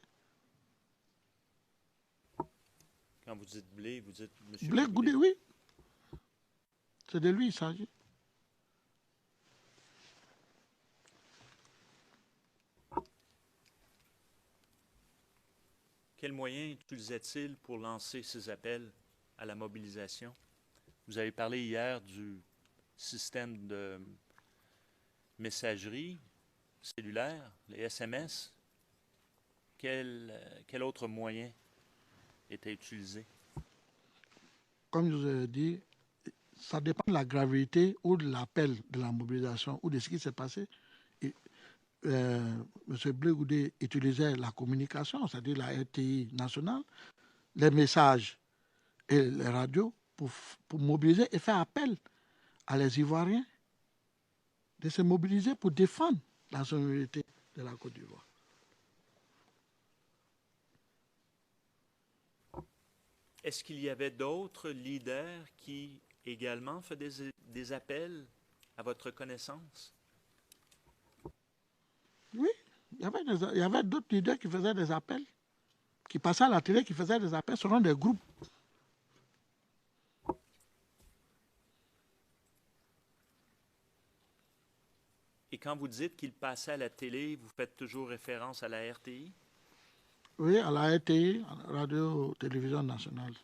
Quand vous dites Blé, vous dites M. Blé Goudé, oui. C'est de lui il s'agit. Quels moyens utilisait-il pour lancer ces appels à la mobilisation? Vous avez parlé hier du système de messagerie cellulaire, les SMS. Quel autre moyen était utilisé? Comme je vous ai dit, ça dépend de la gravité ou de l'appel de la mobilisation ou de ce qui s'est passé. M. Blé Goudé utilisait la communication, c'est-à-dire la RTI nationale, les messages et les radios pour mobiliser et faire appel à les Ivoiriens de se mobiliser pour défendre la souveraineté de la Côte d'Ivoire. Est-ce qu'il y avait d'autres leaders qui également faisaient des appels à votre connaissance? Oui, il y avait d'autres leaders qui faisaient des appels, qui passaient à la télé, qui faisaient des appels selon des groupes. Et quand vous dites qu'il passait à la télé, vous faites toujours référence à la RTI? Oui, à la RTI, Radio-Télévision Nationale.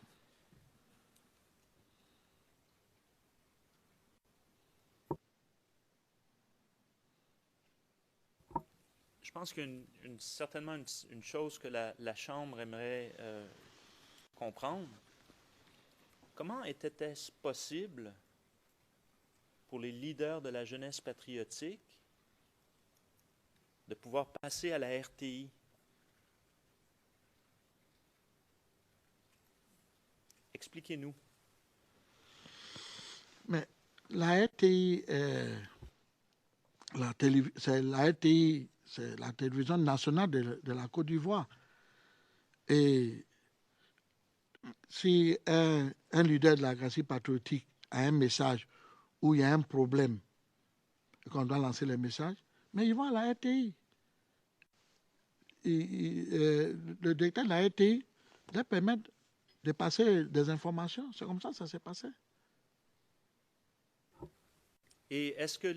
Je pense qu'il y a certainement une chose que la Chambre aimerait comprendre. Comment était-ce possible pour les leaders de la jeunesse patriotique de pouvoir passer à la RTI? Expliquez-nous. Mais la RTI, c'est la télévision nationale de la Côte d'Ivoire. Et si un leader de la galaxie patriotique a un message où il y a un problème et qu'on doit lancer les messages, mais ils vont à la RTI. Le directeur de la RTI leur permet de passer des informations. C'est comme ça que ça s'est passé. Et est-ce que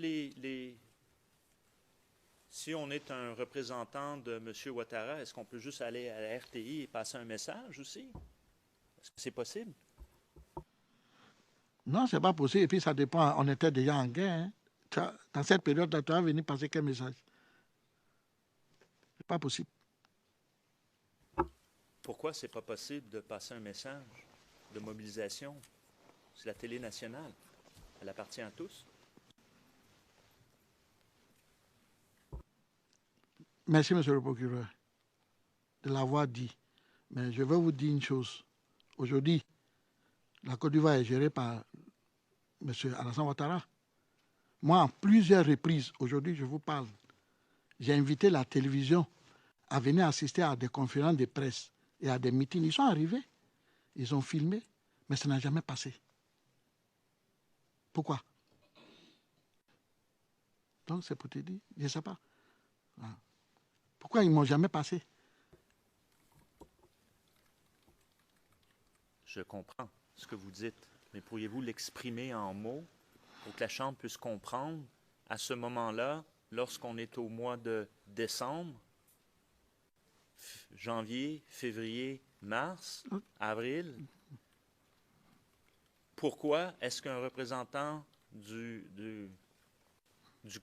si on est un représentant de M. Ouattara, est-ce qu'on peut juste aller à la RTI et passer un message aussi? Est-ce que c'est possible? Non, ce n'est pas possible. Et puis ça dépend. On était déjà en guerre. Hein. Dans cette période-là, tu vas venir passer quel message? Ce n'est pas possible. Pourquoi ce n'est pas possible de passer un message de mobilisation? C'est la télé nationale. Elle appartient à tous. Merci, monsieur le procureur, de l'avoir dit. Mais je vais vous dire une chose. Aujourd'hui, la Côte d'Ivoire est gérée par M. Alassane Ouattara. Moi, en plusieurs reprises, aujourd'hui, je vous parle, j'ai invité la télévision à venir assister à des conférences de presse et à des meetings. Ils sont arrivés, ils ont filmé, mais ça n'a jamais passé. Pourquoi? Donc, c'est pour te dire, je ne sais pas. Pourquoi ils ne m'ont jamais passé? Je comprends ce que vous dites, mais pourriez-vous l'exprimer en mots pour que la Chambre puisse comprendre à ce moment-là, lorsqu'on est au mois de décembre, janvier, février, mars, avril, pourquoi est-ce qu'un représentant du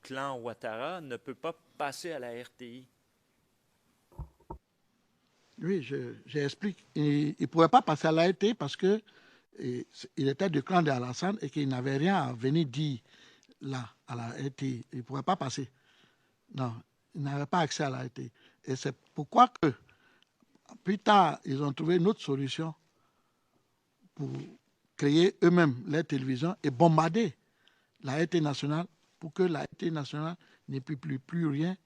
clan Ouattara ne peut pas passer à la RTI? Oui, j'explique. Il ne pourrait pas passer à la RTI parce que Et il était du clan d'Alassane et qu'il n'avait rien à venir dire là, à la RTI. Il ne pouvait pas passer. Non, il n'avait pas accès à la RTI. Et c'est pourquoi que, plus tard, ils ont trouvé une autre solution pour créer eux-mêmes leur télévision et bombarder la RT nationale pour que la RT nationale n'ait plus rien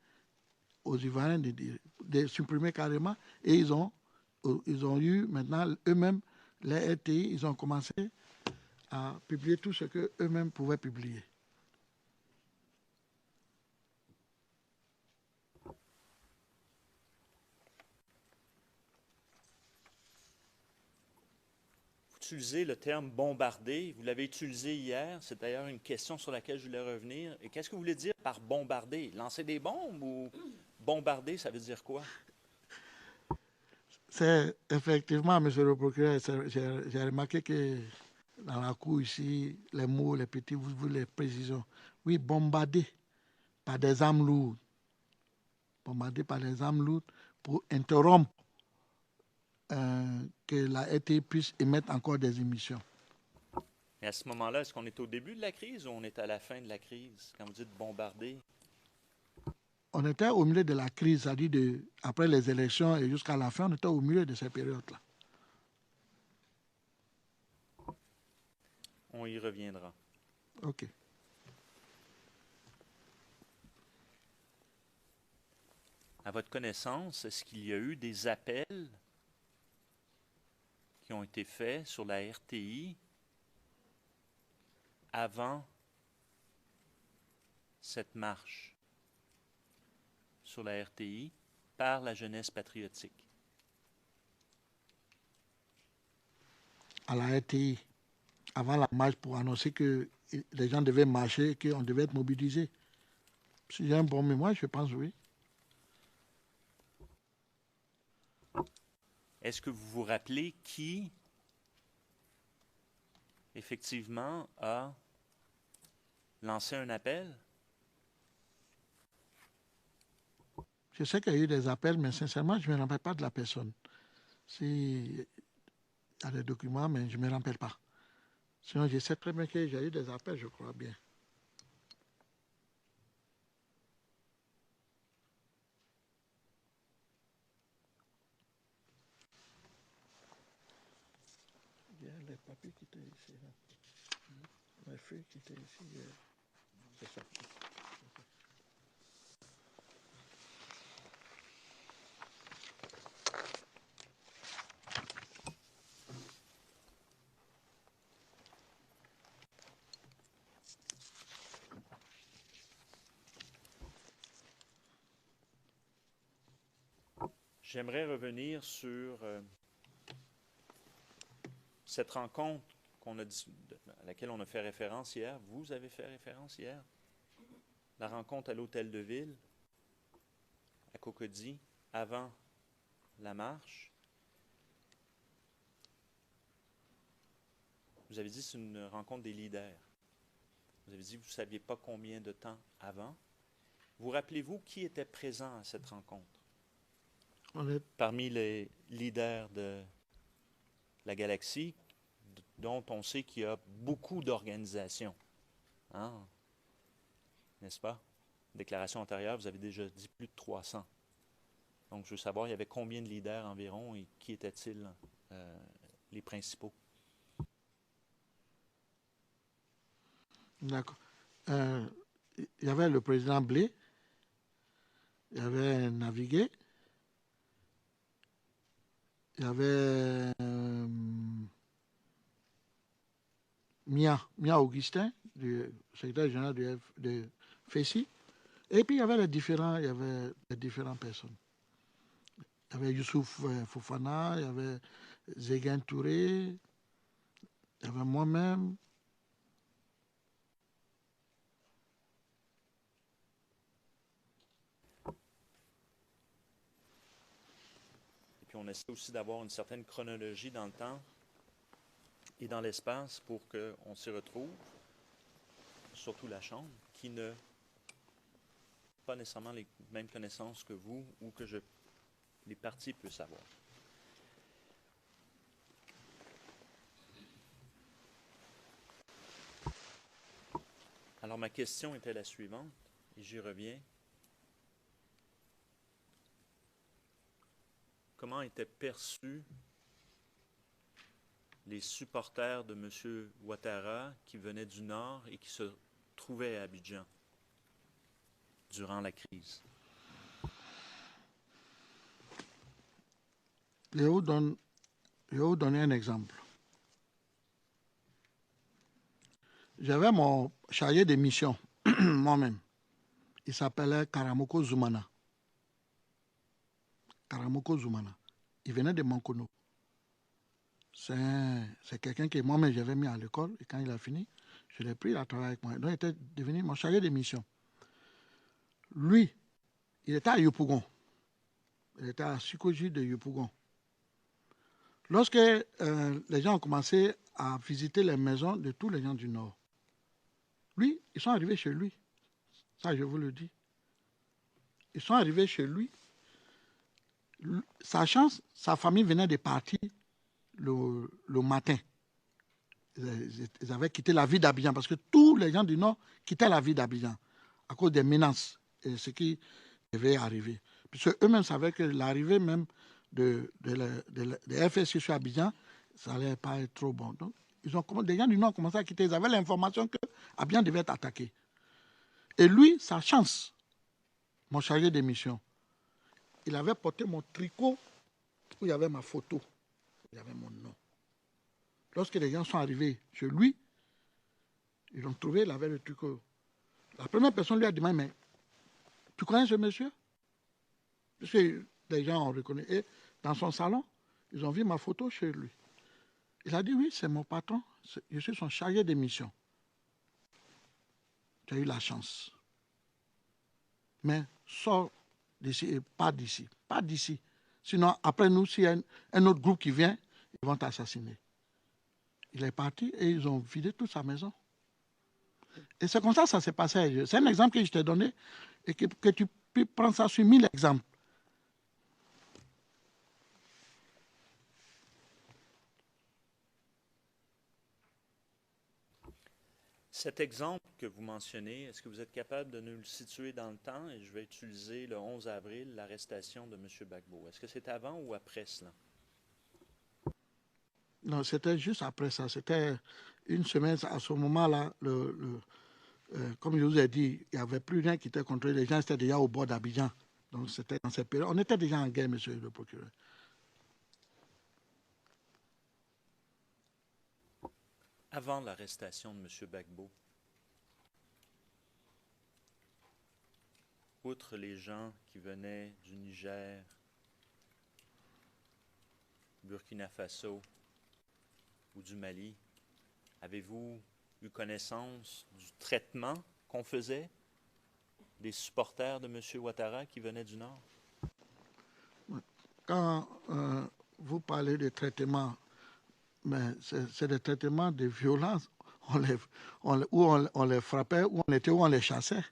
aux Ivoiriens de supprimer carrément. Et ils ont eu maintenant eux-mêmes les RTI, ils ont commencé à publier tout ce qu'eux-mêmes pouvaient publier. Vous utilisez le terme bombarder. Vous l'avez utilisé hier. C'est d'ailleurs une question sur laquelle je voulais revenir. Et qu'est-ce que vous voulez dire par bombarder? Lancer des bombes ou bombarder, ça veut dire quoi? C'est effectivement, monsieur le procureur, j'ai remarqué que dans la cour ici, les mots, les petits, vous les précisions. Oui, bombarder par des armes lourdes. Bombarder par des armes lourdes pour interrompre que la RT puisse émettre encore des émissions. Et à ce moment-là, est-ce qu'on est au début de la crise ou on est à la fin de la crise? Quand vous dites bombarder, on était au milieu de la crise, c'est-à-dire après les élections et jusqu'à la fin, on était au milieu de ces périodes-là. on y reviendra. OK. À votre connaissance, est-ce qu'il y a eu des appels qui ont été faits sur la RTI avant cette marche sur la RTI par la jeunesse patriotique? À la RTI, avant la marche, pour annoncer que les gens devaient marcher et qu'on devait être mobilisés. Si j'ai un bon mémoire, je pense oui. Est-ce que vous vous rappelez qui, effectivement, a lancé un appel? Je sais qu'il y a eu des appels, mais sincèrement, je ne me rappelle pas de la personne. Il y a des documents, mais je ne me rappelle pas. Sinon, je sais très bien qu'il y a eu des appels, je crois bien. Il y a les papiers qui étaient ici. Là. Les feuilles qui étaient ici. C'est ça. J'aimerais revenir sur cette rencontre à laquelle on a fait référence hier. Vous avez fait référence hier. La rencontre à l'hôtel de ville, à Cocody, avant la marche. Vous avez dit que c'est une rencontre des leaders. Vous avez dit que vous ne saviez pas combien de temps avant. Vous rappelez-vous qui était présent à cette rencontre? Parmi les leaders de la galaxie, dont on sait qu'il y a beaucoup d'organisations. Hein? N'est-ce pas? Déclaration antérieure, vous avez déjà dit plus de 300. Donc, je veux savoir, il y avait combien de leaders environ et qui étaient-ils les principaux? D'accord. Il y avait le président Blé, il y avait Navigué, il y avait Mia Augustin, du secrétaire général de FESI, et puis il y avait les différentes personnes. Il y avait Youssouf Fofana, il y avait Zéguin Touré, il y avait moi-même. Et puis on essaie aussi d'avoir une certaine chronologie dans le temps et dans l'espace pour qu'on s'y retrouve, surtout la Chambre, qui n'a pas nécessairement les mêmes connaissances que vous ou que les partis peuvent savoir. Alors, ma question était la suivante, et j'y reviens. Comment étaient perçus les supporters de M. Ouattara qui venaient du Nord et qui se trouvaient à Abidjan durant la crise? Je vais vous donner un exemple. J'avais mon chargé de mission, moi-même. Il s'appelait Karamoko Zoumana. Karamoko Zoumana. Il venait de Mankono. C'est quelqu'un que moi-même j'avais mis à l'école et quand il a fini, je l'ai pris à travailler avec moi. Donc il était devenu mon chargé de mission. Lui, il était à Yopougon. Il était à Sikoji de Yopougon. Lorsque les gens ont commencé à visiter les maisons de tous les gens du Nord, lui, ils sont arrivés chez lui. Ça, je vous le dis. Ils sont arrivés chez lui. Sachant, sa famille venait de partir le matin. Ils avaient quitté la ville d'Abidjan parce que tous les gens du Nord quittaient la ville d'Abidjan à cause des menaces et ce qui devait arriver. Puisque eux-mêmes savaient que l'arrivée même de FSC sur Abidjan, ça n'allait pas être trop bon. Donc, des gens du Nord ont commencé à quitter. Ils avaient l'information que Abidjan devait être attaqué. Et lui, sa chance, mon chargé de mission, il avait porté mon tricot où il y avait ma photo, il y avait mon nom. Lorsque les gens sont arrivés chez lui, ils l'ont trouvé, il avait le tricot. La première personne lui a demandé, mais tu connais ce monsieur? Parce que les gens ont reconnu. Et dans son salon, ils ont vu ma photo chez lui. Il a dit, oui, c'est mon patron, je suis son chargé de mission. Tu as eu la chance. Mais sors d'ici et pas d'ici. Pas d'ici. Sinon, après nous, s'il y a un autre groupe qui vient, ils vont t'assassiner. Il est parti et ils ont vidé toute sa maison. Et c'est comme ça que ça s'est passé. C'est un exemple que je t'ai donné et que tu peux prendre ça sur 1000 exemples. Cet exemple que vous mentionnez, est-ce que vous êtes capable de nous le situer dans le temps? Et je vais utiliser le 11 avril, l'arrestation de M. Gbagbo. Est-ce que c'est avant ou après cela? Non, c'était juste après ça. C'était une semaine. À ce moment-là, comme je vous ai dit, il n'y avait plus rien qui était contrôlé. Les gens étaient déjà au bord d'Abidjan. Donc c'était dans cette période. On était déjà en guerre, monsieur le procureur. Avant l'arrestation de M. Gbagbo, outre les gens qui venaient du Niger, Burkina Faso ou du Mali, avez-vous eu connaissance du traitement qu'on faisait des supporters de M. Ouattara qui venaient du Nord? Quand vous parlez de traitement, mais c'est des traitements de violence. On les frappait, où on les chassait.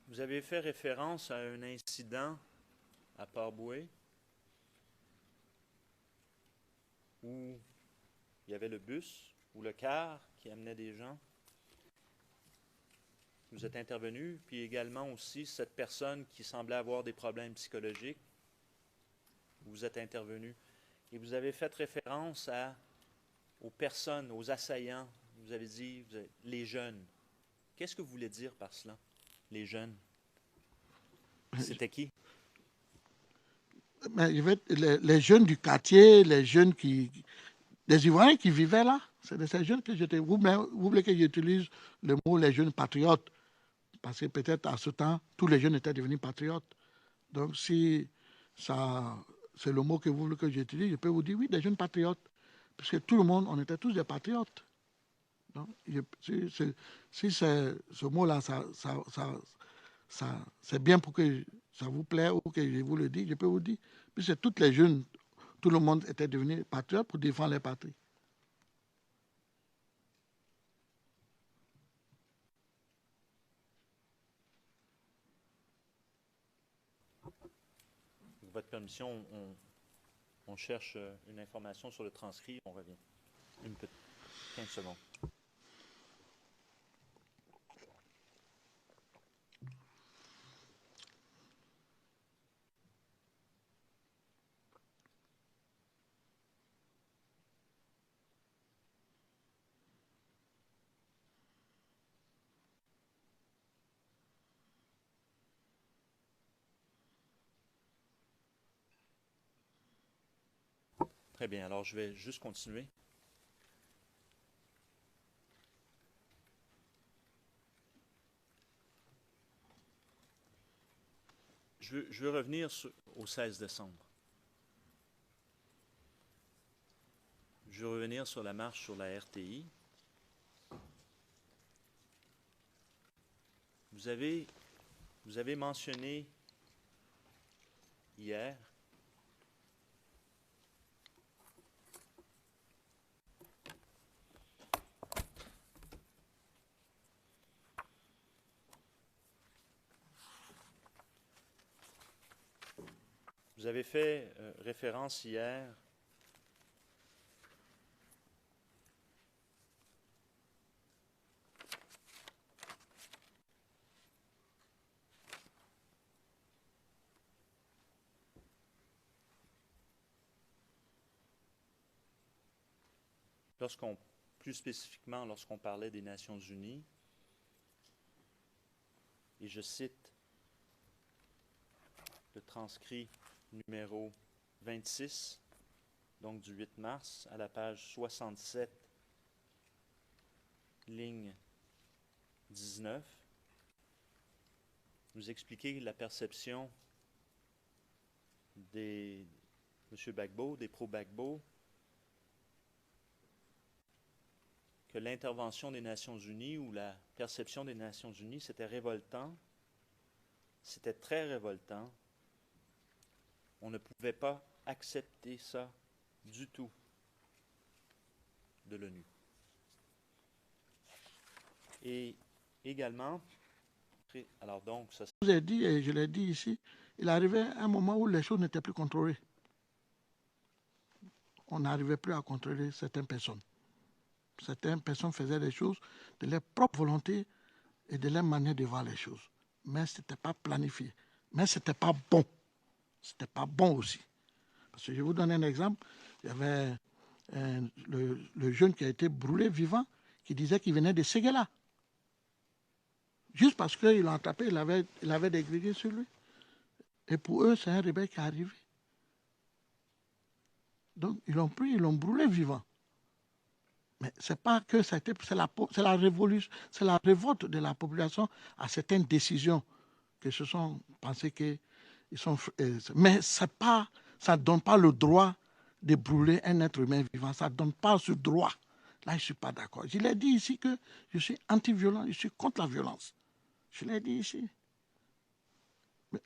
Vous avez fait référence à un incident à Port-Bouët où il y avait le bus ou le car qui amenait des gens. Vous êtes intervenu, puis également aussi cette personne qui semblait avoir des problèmes psychologiques. Vous êtes intervenu et vous avez fait référence aux personnes, aux assaillants. Vous avez dit les jeunes. Qu'est-ce que vous voulez dire par cela, les jeunes? C'était qui? Mais les jeunes du quartier, les Ivoiriens qui vivaient là, c'est de ces jeunes que j'étais. Vous voulez que j'utilise le mot les jeunes patriotes, parce que peut-être à ce temps, tous les jeunes étaient devenus patriotes. Donc si ça, c'est le mot que vous voulez que j'utilise, je peux vous dire oui, des jeunes patriotes, parce que tout le monde, on était tous des patriotes. Donc, si c'est ce mot-là, c'est bien pour que ça vous plaît ou que je vous le dise, je peux vous dire. Puisque toutes les jeunes, tout le monde était devenu patriote pour défendre les patries. votre permission, on cherche une information sur le transcrit. On revient. Une petite 15 secondes. Très bien, alors je vais juste continuer. Je veux revenir au 16 décembre. Je veux revenir sur la marche sur la RTI. Vous avez mentionné hier vous avez fait référence hier plus spécifiquement lorsqu'on parlait des Nations Unies, et je cite le transcrit numéro 26, donc du 8 mars, à la page 67, ligne 19, vous expliquez la perception des M. Gbagbo, des pro-Gbagbo, que l'intervention des Nations Unies ou la perception des Nations Unies, c'était révoltant, c'était très révoltant. On ne pouvait pas accepter ça du tout de l'ONU. Et également, alors donc, ça... Je vous ai dit, et je l'ai dit ici, il arrivait un moment où les choses n'étaient plus contrôlées. On n'arrivait plus à contrôler certaines personnes. Certaines personnes faisaient des choses de leur propre volonté et de leur manière de voir les choses. Mais ce n'était pas planifié. Mais ce n'était pas bon. Ce n'était pas bon aussi. Parce que je vous donne un exemple. Il y avait le jeune qui a été brûlé vivant qui disait qu'il venait de Séguéla. Juste parce qu'ils l'ont attrapé, il avait des grégués sur lui. Et pour eux, c'est un rebelle qui est arrivé. Donc, ils l'ont pris, ils l'ont brûlé vivant. Mais c'est pas que c'est la révolution, c'est la révolte de la population à certaines décisions que se sont pensées qu'ils sont. Mais c'est pas, ça ne donne pas le droit de brûler un être humain vivant. Ça ne donne pas ce droit. Là, je ne suis pas d'accord. Je l'ai dit ici que je suis anti-violent, je suis contre la violence. Je l'ai dit ici.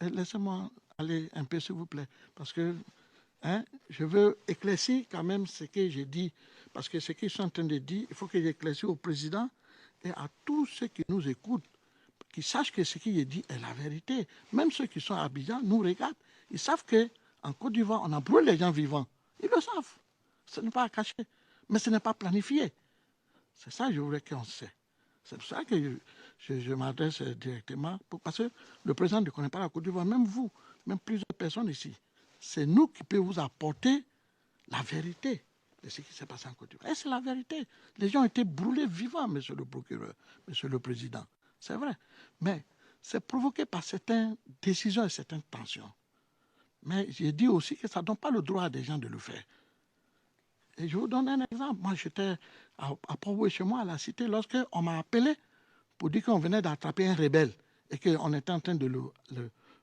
Laissez-moi aller un peu, s'il vous plaît, parce que je veux éclaircir quand même ce que j'ai dit, parce que ce qu'ils sont en train de dire, il faut que j'éclaircisse au président et à tous ceux qui nous écoutent, qui sachent que ce qu'il dit est la vérité. Même ceux qui sont à Abidjan nous regardent. Ils savent qu'en Côte d'Ivoire, on a brûlé les gens vivants. Ils le savent. Ce n'est pas à cacher. Mais ce n'est pas planifié. C'est ça que je voulais qu'on sait. C'est pour ça que je m'adresse directement, parce que le président ne connaît pas la Côte d'Ivoire, même vous, même plusieurs personnes ici. C'est nous qui pouvons vous apporter la vérité de ce qui s'est passé en Côte d'Ivoire. Et c'est la vérité. Les gens ont été brûlés vivants, monsieur le procureur, monsieur le président. C'est vrai. Mais c'est provoqué par certaines décisions et certaines tensions. Mais j'ai dit aussi que ça ne donne pas le droit à des gens de le faire. Et je vous donne un exemple. Moi, j'étais à Port-Boué chez moi, à la cité, lorsqu'on m'a appelé pour dire qu'on venait d'attraper un rebelle et qu'on était en train de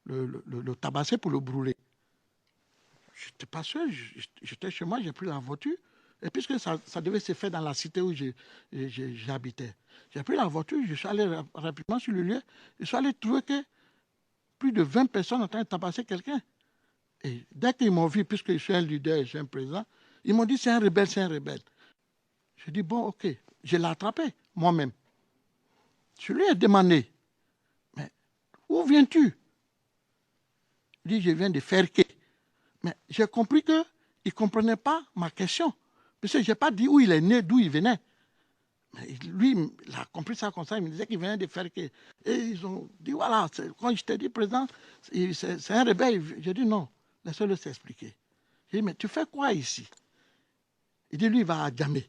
le tabasser pour le brûler. Je n'étais pas seul, j'étais chez moi, j'ai pris la voiture. Et puisque ça devait se faire dans la cité où j'habitais, j'ai pris la voiture, je suis allé rapidement sur le lieu, je suis allé trouver que plus de 20 personnes en train de tabasser quelqu'un. Et dès qu'ils m'ont vu, puisque je suis un leader, je suis un président, ils m'ont dit c'est un rebelle, c'est un rebelle. Je dis bon, ok, je l'ai attrapé moi-même. Je lui ai demandé, mais où viens-tu? Il dit je viens de Ferké. Mais j'ai compris qu'il ne comprenait pas ma question. Parce que je n'ai pas dit où il est né, d'où il venait. Mais lui, il a compris ça comme ça. Il me disait qu'il venait de faire que. Et ils ont dit voilà, quand je t'ai dit président, c'est un rebelle. J'ai dit non, laissez-le s'expliquer. J'ai dit mais tu fais quoi ici? Il dit lui, il va à Djamé.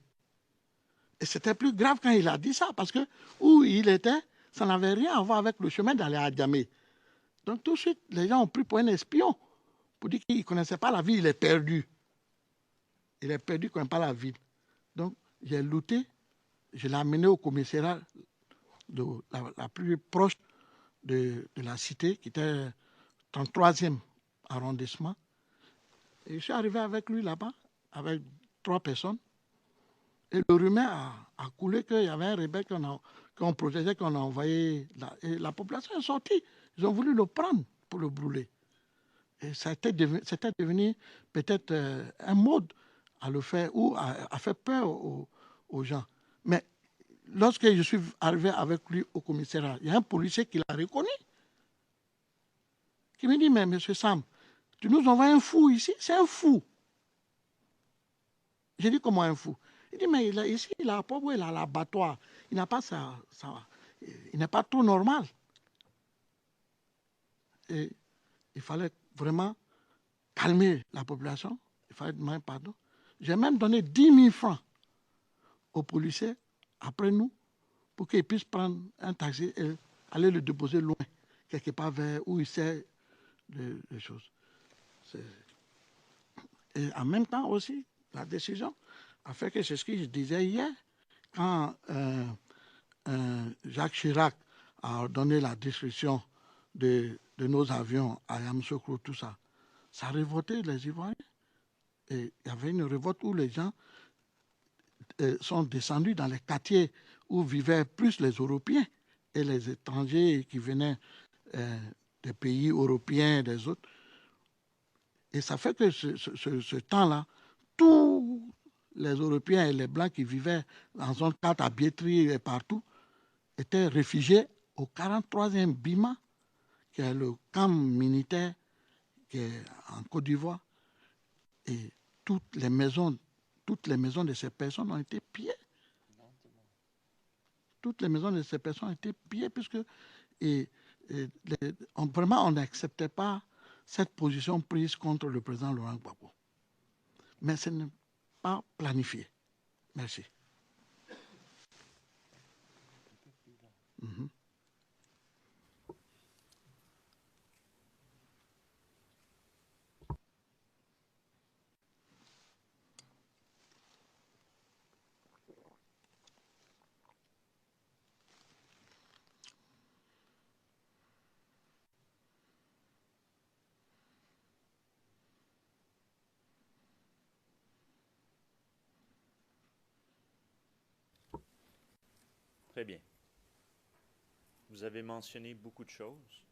Et c'était plus grave quand il a dit ça, parce que où il était, ça n'avait rien à voir avec le chemin d'aller à Djamé. Donc tout de suite, les gens ont pris pour un espion, pour dire qu'il ne connaissait pas la ville, il est perdu. Il est perdu, il ne connaît pas la ville. Donc j'ai looté, je l'ai amené au commissariat la plus proche de la cité, qui était 33e arrondissement. Et je suis arrivé avec lui là-bas, avec 3 personnes. Et le rumeur a coulé qu'il y avait un rebelle qu'on protégeait, qu'on a envoyé là. Et la population est sortie. Ils ont voulu le prendre pour le brûler. Et c'était devenu peut-être un mode à le faire ou à faire peur aux gens. Mais lorsque je suis arrivé avec lui au commissariat, il y a un policier qui l'a reconnu, qui me dit, mais monsieur Sam, tu nous envoies un fou ici? C'est un fou. J'ai dit, comment un fou? Il dit, mais ici, il a l'abattoir. Il n'a pas il n'est pas tout normal. Et il fallait vraiment calmer la population. Il fallait demander pardon. J'ai même donné 10 000 francs aux policiers, après nous, pour qu'ils puissent prendre un taxi et aller le déposer loin, quelque part vers où il sait les choses. Et en même temps aussi, la décision a fait que c'est ce que je disais hier, quand Jacques Chirac a donné la destruction de nos avions à Yamoussoukro, tout ça, ça a révolté les Ivoiriens. Et il y avait une révolte où les gens sont descendus dans les quartiers où vivaient plus les Européens et les étrangers qui venaient des pays européens, des autres. Et ça fait que ce temps-là, tous les Européens et les Blancs qui vivaient en zone 4 à Biétry et partout étaient réfugiés au 43e Bima, qui est le camp militaire qui est en Côte d'Ivoire. Et toutes les maisons de ces personnes ont été pillées. Toutes les maisons de ces personnes ont été pillées puisque vraiment on n'acceptait pas cette position prise contre le président Laurent Gbagbo. Mais ce n'est pas planifié. Merci. Mm-hmm. Très bien. Vous avez mentionné beaucoup de choses.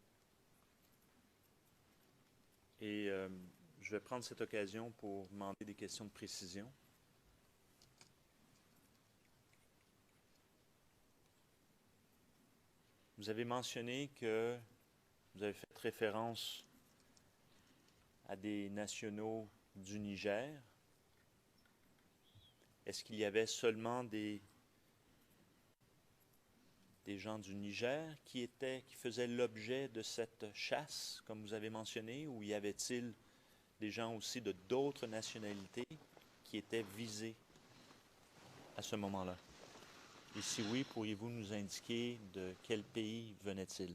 Et je vais prendre cette occasion pour demander des questions de précision. Vous avez mentionné que vous avez fait référence à des nationaux du Niger. Est-ce qu'il y avait seulement des gens du Niger qui faisaient l'objet de cette chasse, comme vous avez mentionné, ou y avait-il des gens aussi de d'autres nationalités qui étaient visés à ce moment-là? Et si oui, pourriez-vous nous indiquer de quel pays venaient-ils?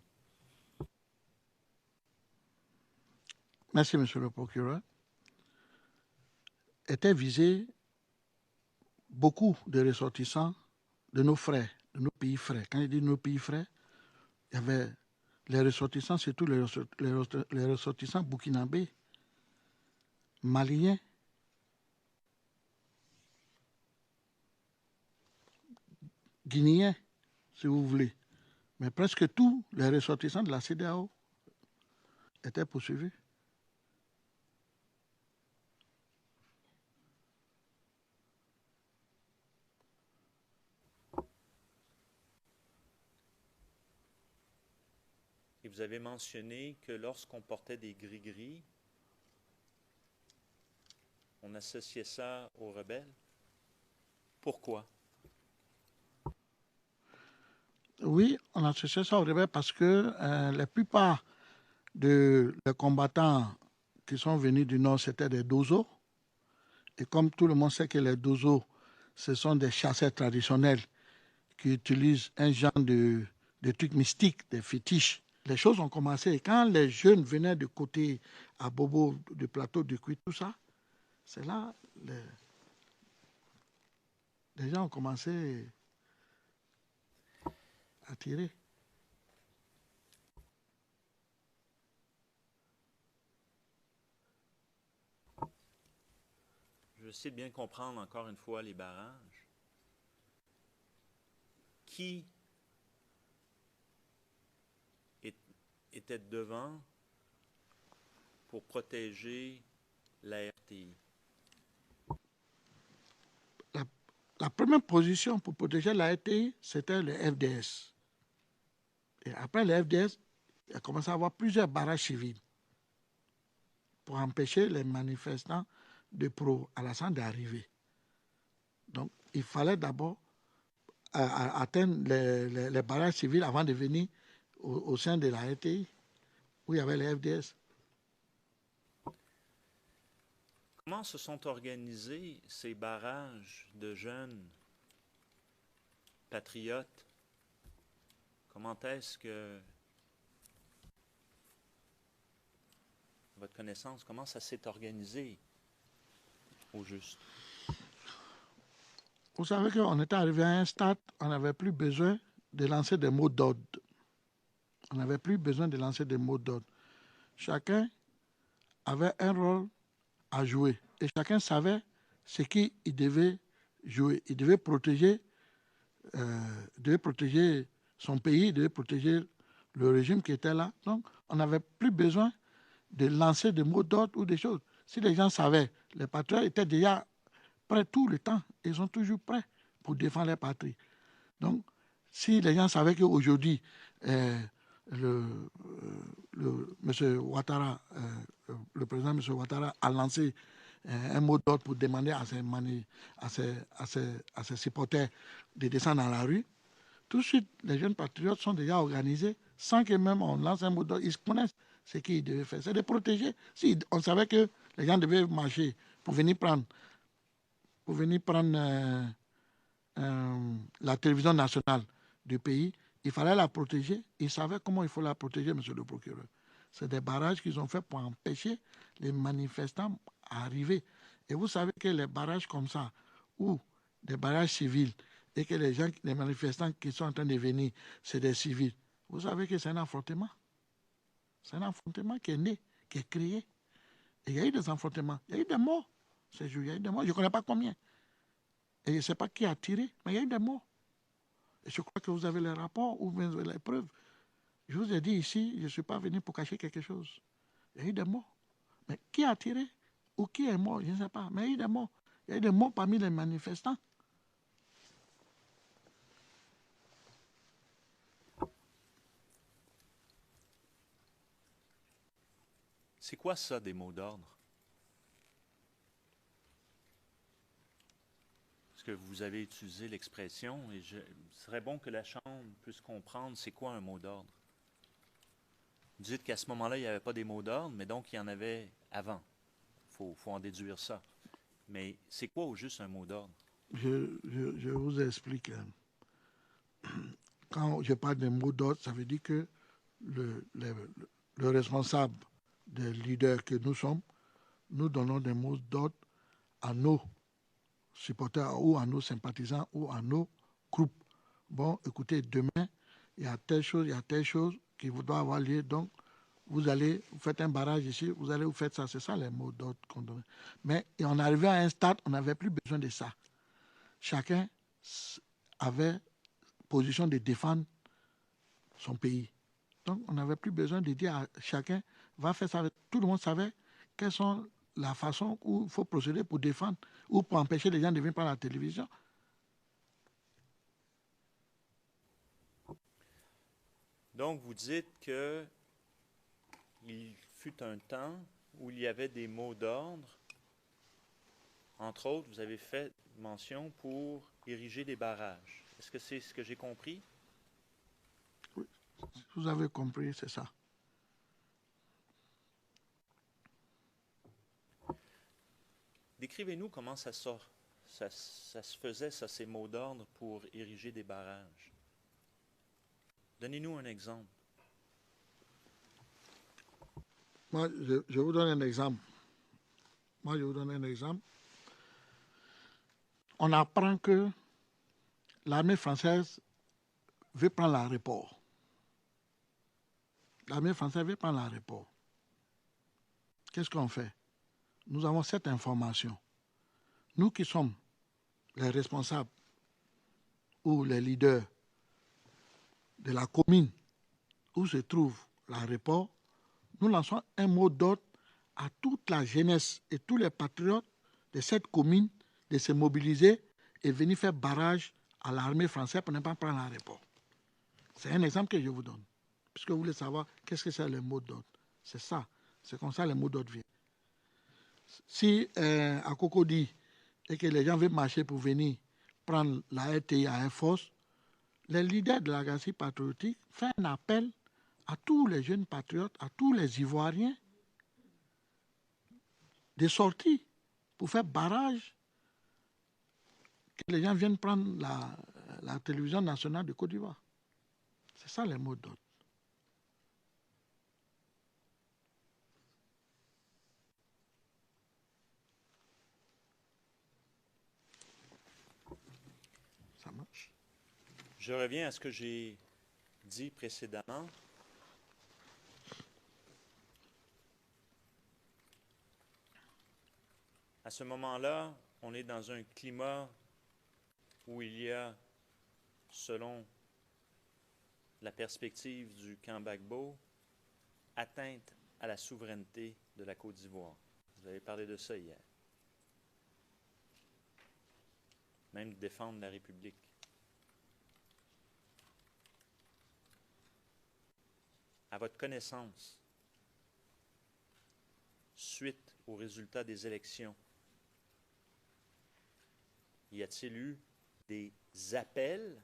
Merci, monsieur le procureur. Étaient visés beaucoup de ressortissants de nos frères, de nos pays frères. Quand je dis nos pays frères, il y avait les ressortissants, surtout les ressortissants burkinabés, maliens, guinéens, si vous voulez. Mais presque tous les ressortissants de la CEDEAO étaient poursuivis. Et vous avez mentionné que lorsqu'on portait des gris-gris, on associait ça aux rebelles. Pourquoi? Oui, on associait ça aux rebelles parce que la plupart des combattants qui sont venus du Nord, c'était des Dozos. Et comme tout le monde sait que les Dozos, ce sont des chasseurs traditionnels qui utilisent un genre de trucs mystiques, des fétiches. Les choses ont commencé. Et quand les jeunes venaient de côté à Bobo, du plateau de Cuit, tout ça, c'est là les gens ont commencé à tirer. Je veux essayer de bien comprendre encore une fois les barrages. Qui était devant pour protéger la RTI? La première position pour protéger la RTI, c'était le FDS. Et après le FDS, il a commencé à avoir plusieurs barrages civils pour empêcher les manifestants de pro-Alassane d'arriver. Donc, il fallait d'abord atteindre les barrages civils avant de venir au sein de la RTI, où il y avait les FDS. Comment se sont organisés ces barrages de jeunes patriotes? Comment est-ce que, à votre connaissance, comment ça s'est organisé au juste? Vous savez qu'on était arrivé à un stade, on n'avait plus besoin de lancer des mots d'ordre. On n'avait plus besoin de lancer des mots d'ordre. Chacun avait un rôle à jouer et chacun savait ce qu'il devait jouer. Il devait protéger son pays, il devait protéger le régime qui était là. Donc, on n'avait plus besoin de lancer des mots d'ordre ou des choses. Si les gens savaient, les patriotes étaient déjà prêts tout le temps. Ils sont toujours prêts pour défendre leur patrie. Donc, si les gens savaient qu'aujourd'hui, M. Ouattara, le président M. Ouattara a lancé un mot d'ordre pour demander à ses supporters de descendre dans la rue, tout de suite, les jeunes patriotes sont déjà organisés sans que même on lance un mot d'ordre. Ils connaissent ce qu'ils devaient faire. C'est de protéger. Si on savait que les gens devaient marcher pour venir prendre la télévision nationale du pays, il fallait la protéger. Ils savaient comment il faut la protéger, monsieur le procureur. C'est des barrages qu'ils ont fait pour empêcher les manifestants à arriver. Et vous savez que les barrages comme ça, ou des barrages civils, et que les manifestants qui sont en train de venir, c'est des civils, vous savez que c'est un affrontement. C'est un affrontement qui est né, qui est créé. Et il y a eu des affrontements, il y a eu des morts. Il y a eu des morts, je ne connais pas combien. Et je ne sais pas qui a tiré, mais il y a eu des morts. Et je crois que vous avez les rapports ou bien les preuves. Je vous ai dit ici, je ne suis pas venu pour cacher quelque chose. Il y a eu des morts. Mais qui a tiré ou qui est mort, je ne sais pas. Mais il y a eu des morts. Il y a eu des morts parmi les manifestants. C'est quoi ça, des mots d'ordre? Parce que vous avez utilisé l'expression et ce serait bon que la Chambre puisse comprendre c'est quoi un mot d'ordre. Vous dites qu'à ce moment-là, il n'y avait pas des mots d'ordre, mais donc il y en avait avant. Il faut en déduire ça. Mais c'est quoi au juste un mot d'ordre? Je vous explique. Quand je parle de mots d'ordre, ça veut dire que le responsable des leaders que nous sommes, nous donnons des mots d'ordre à nos supporters ou à nos sympathisants ou à nos groupes. Bon, écoutez, demain, il y a telle chose qui vous doit avoir lieu. Donc, vous faites un barrage ici, vous faites ça. C'est ça les mots d'ordre qu'on donne. Mais on arrivait à un stade, on n'avait plus besoin de ça. Chacun avait position de défendre son pays. Donc, on n'avait plus besoin de dire à chacun, va faire ça. Tout le monde savait quelles sont la façon où il faut procéder pour défendre ou pour empêcher les gens de venir par la télévision. Donc, vous dites que il fut un temps où il y avait des mots d'ordre entre autres, vous avez fait mention pour ériger des barrages. Est-ce que c'est ce que j'ai compris? Oui, vous avez compris, c'est ça. Décrivez-nous comment ça sort. Ça se faisait, ça, ces mots d'ordre pour ériger des barrages. Donnez-nous un exemple. Moi, je vous donne un exemple. On apprend que l'armée française veut prendre l'aéroport. Qu'est-ce qu'on fait? Nous avons cette information. Nous qui sommes les responsables ou les leaders de la commune où se trouve l'aéroport, nous lançons un mot d'ordre à toute la jeunesse et tous les patriotes de cette commune de se mobiliser et venir faire barrage à l'armée française pour ne pas prendre l'aéroport. C'est un exemple que je vous donne. Puisque vous voulez savoir qu'est-ce que c'est le mot d'ordre. C'est ça. C'est comme ça le mot d'ordre vient. Si à Cocody et que les gens veulent marcher pour venir prendre la RTI à Air Force, les leaders de la Galaxie patriotique font un appel à tous les jeunes patriotes, à tous les Ivoiriens, de sortir pour faire barrage, que les gens viennent prendre la télévision nationale de Côte d'Ivoire. C'est ça les mots d'ordre. Ça marche. Je reviens à ce que j'ai dit précédemment. À ce moment-là, on est dans un climat où il y a, selon la perspective du camp Gbagbo, atteinte à la souveraineté de la Côte d'Ivoire. Vous avez parlé de ça hier. Même défendre la République. À votre connaissance, suite aux résultats des élections, y a-t-il eu des appels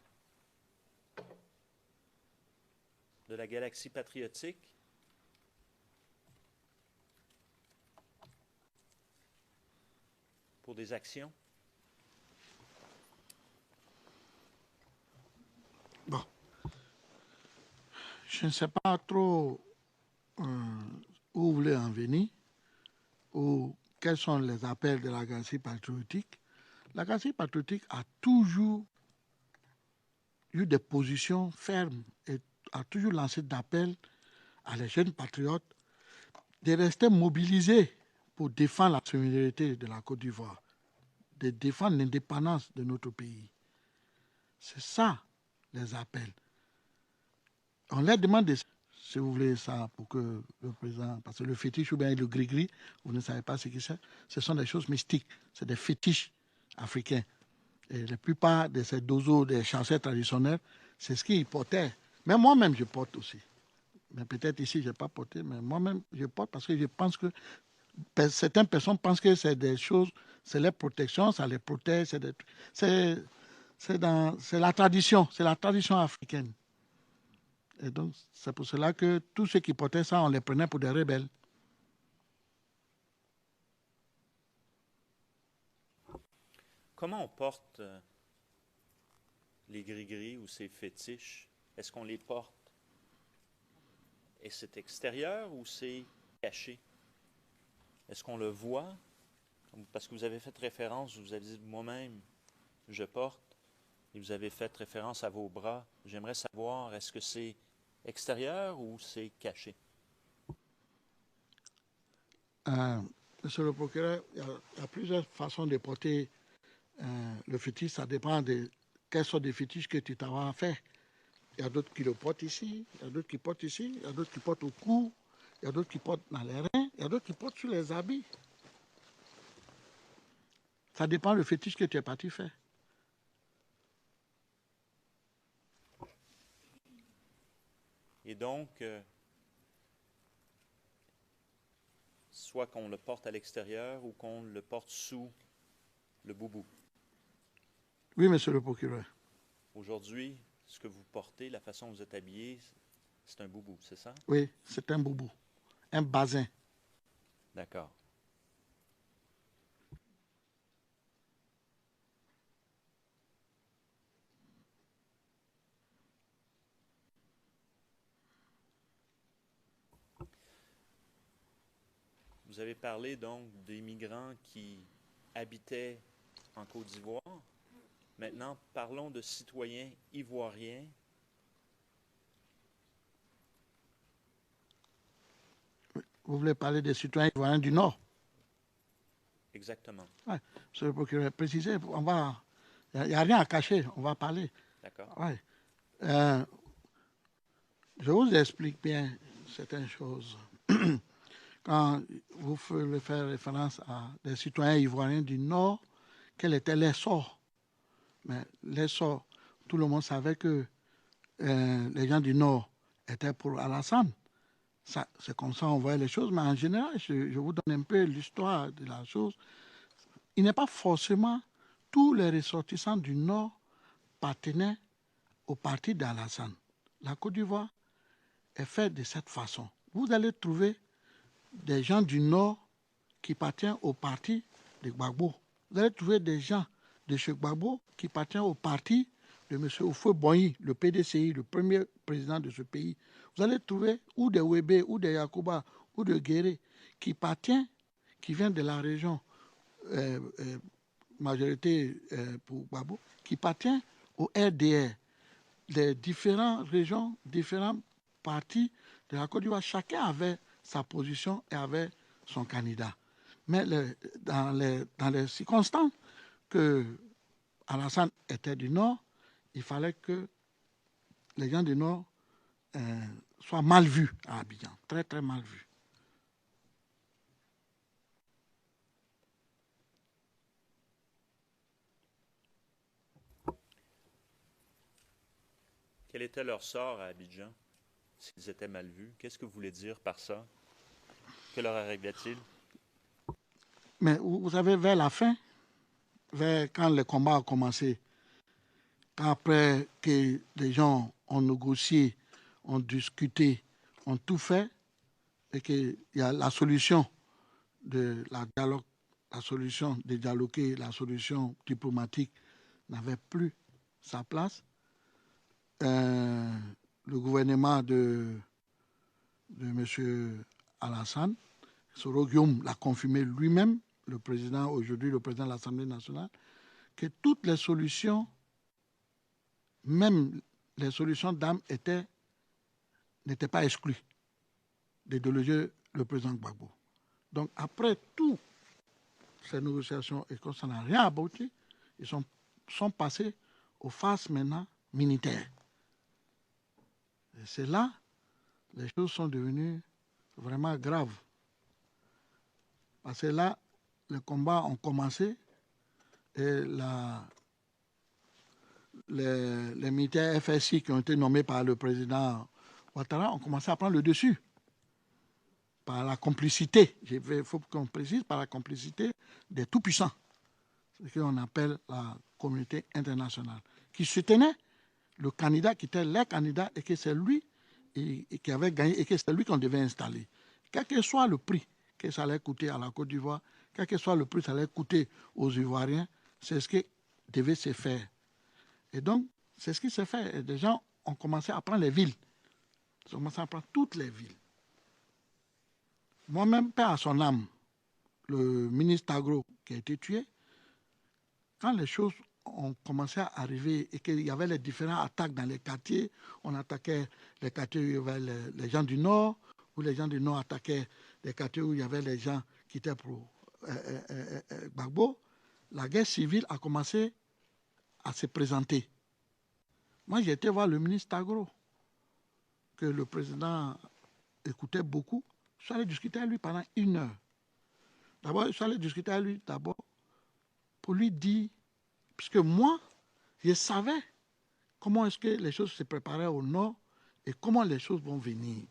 de la Galaxie patriotique pour des actions? Bon. Je ne sais pas trop où vous voulez en venir ou quels sont les appels de la Galaxie patriotique. La Galaxie patriotique a toujours eu des positions fermes et a toujours lancé d'appels à les jeunes patriotes de rester mobilisés pour défendre la souveraineté de la Côte d'Ivoire, de défendre l'indépendance de notre pays. C'est ça, les appels. On leur demande, si vous voulez ça, pour que le président, parce que le fétiche ou bien le gris-gris, vous ne savez pas ce que c'est, ce sont des choses mystiques, c'est des fétiches africains. Et la plupart de ces dozos, des chansons traditionnels, c'est ce qu'ils portaient. Mais moi-même, je porte aussi. Mais peut-être ici, je n'ai pas porté, mais moi-même, je porte parce que je pense que certaines personnes pensent que c'est des choses, c'est leur protection, ça les protège, c'est la tradition africaine. Et donc, c'est pour cela que tous ceux qui portaient ça, on les prenait pour des rebelles. Comment on porte les gris-gris ou ces fétiches? Est-ce qu'on les porte et c'est extérieur ou c'est caché? Est-ce qu'on le voit? Parce que vous avez fait référence, vous avez dit moi-même, je porte, et vous avez fait référence à vos bras. J'aimerais savoir, est-ce que c'est extérieur ou c'est caché? Monsieur le procureur, il y a plusieurs façons de porter le fétiche. Ça dépend de quelles sortes de fétiches que tu t'as fait. Il y a d'autres qui le portent ici, il y a d'autres qui portent ici, il y a d'autres qui portent au cou, il y a d'autres qui portent dans les reins, il y a d'autres qui portent sur les habits. Ça dépend du fétiche que tu es parti faire. Et donc, soit qu'on le porte à l'extérieur ou qu'on le porte sous le boubou. Oui, monsieur le procureur. Aujourd'hui, ce que vous portez, la façon dont vous êtes habillé, c'est un boubou, c'est ça? Oui, c'est un boubou, un basin. D'accord. Vous avez parlé donc des migrants qui habitaient en Côte d'Ivoire. Maintenant, parlons de citoyens ivoiriens. Vous voulez parler des citoyens ivoiriens du Nord? Exactement. Oui, monsieur le procureur, précisez, on va... Il n'y a rien à cacher, on va parler. D'accord. Ouais. Je vous explique bien certaines choses. Quand vous faites référence à des citoyens ivoiriens du Nord, quel était l'essor? Mais l'essor, tout le monde savait que les gens du Nord étaient pour Alassane. C'est comme ça on voyait les choses, mais en général, je vous donne un peu l'histoire de la chose. Il n'est pas forcément tous les ressortissants du Nord appartenaient au parti d'Alassane. La Côte d'Ivoire est faite de cette façon. Vous allez trouver des gens du Nord qui appartiennent au parti de Gbagbo. Vous allez trouver des gens de chez Gbagbo qui appartiennent au parti de M. Houphouët-Boigny, le PDCI, le premier président de ce pays. Vous allez trouver ou des Wébé, ou des Yacouba, ou de Guéré, qui viennent de la région, majorité pour Gbagbo, qui appartiennent au RDR. Les différentes régions, différents partis de la Côte d'Ivoire, chacun avait sa position et avait son candidat. Mais dans les circonstances que Alassane était du Nord, il fallait que les gens du Nord soient mal vus à Abidjan, très très mal vus. Quel était leur sort à Abidjan s'ils étaient mal vus? Qu'est-ce que vous voulez dire par ça? Que leur arrivait-il? Mais vous savez, vers la fin, quand le combat a commencé, après que les gens ont négocié, ont discuté, ont tout fait, et qu'il y a la solution de la dialogue, la solution de dialoguer, la solution diplomatique n'avait plus sa place. Le gouvernement de M. Alassane, Soro Guillaume l'a confirmé lui-même, le président, aujourd'hui le président de l'Assemblée nationale, que toutes les solutions, même les solutions d'âme, n'étaient pas exclues de déloger le président Gbagbo. Donc après toutes ces négociations et que ça n'a rien abouti, ils sont passés aux phases maintenant militaires. Et c'est là les choses sont devenues vraiment graves. Parce que là, les combats ont commencé et les militaires FSI qui ont été nommés par le président Ouattara ont commencé à prendre le dessus. Par la complicité, il faut qu'on précise, par la complicité des tout-puissants, ce qu'on appelle la communauté internationale, qui soutenait le candidat qui était leur candidat et que c'est lui qui avait gagné et que c'est lui qu'on devait installer. Quel que soit le prix que ça allait coûter à la Côte d'Ivoire, quel que soit le prix que ça allait coûter aux Ivoiriens, c'est ce qui devait se faire. Et donc, c'est ce qui s'est fait. Et les gens ont commencé à prendre les villes. Ils ont commencé à prendre toutes les villes. Moi-même, paix à son âme, le ministre Agro qui a été tué, quand les choses ont commencé à arriver et qu'il y avait les différentes attaques dans les quartiers, on attaquait les quartiers où il y avait les gens du Nord, où les gens du Nord attaquaient les quartiers où il y avait les gens qui étaient pour Gbagbo, la guerre civile a commencé à se présenter. Moi, j'ai été voir le ministre Agro, que le président écoutait beaucoup. Je suis allé discuter avec lui pendant 1 heure. D'abord, je suis allé discuter avec lui d'abord pour lui dire, puisque moi, je savais comment est-ce que les choses se préparaient au Nord et comment les choses vont venir.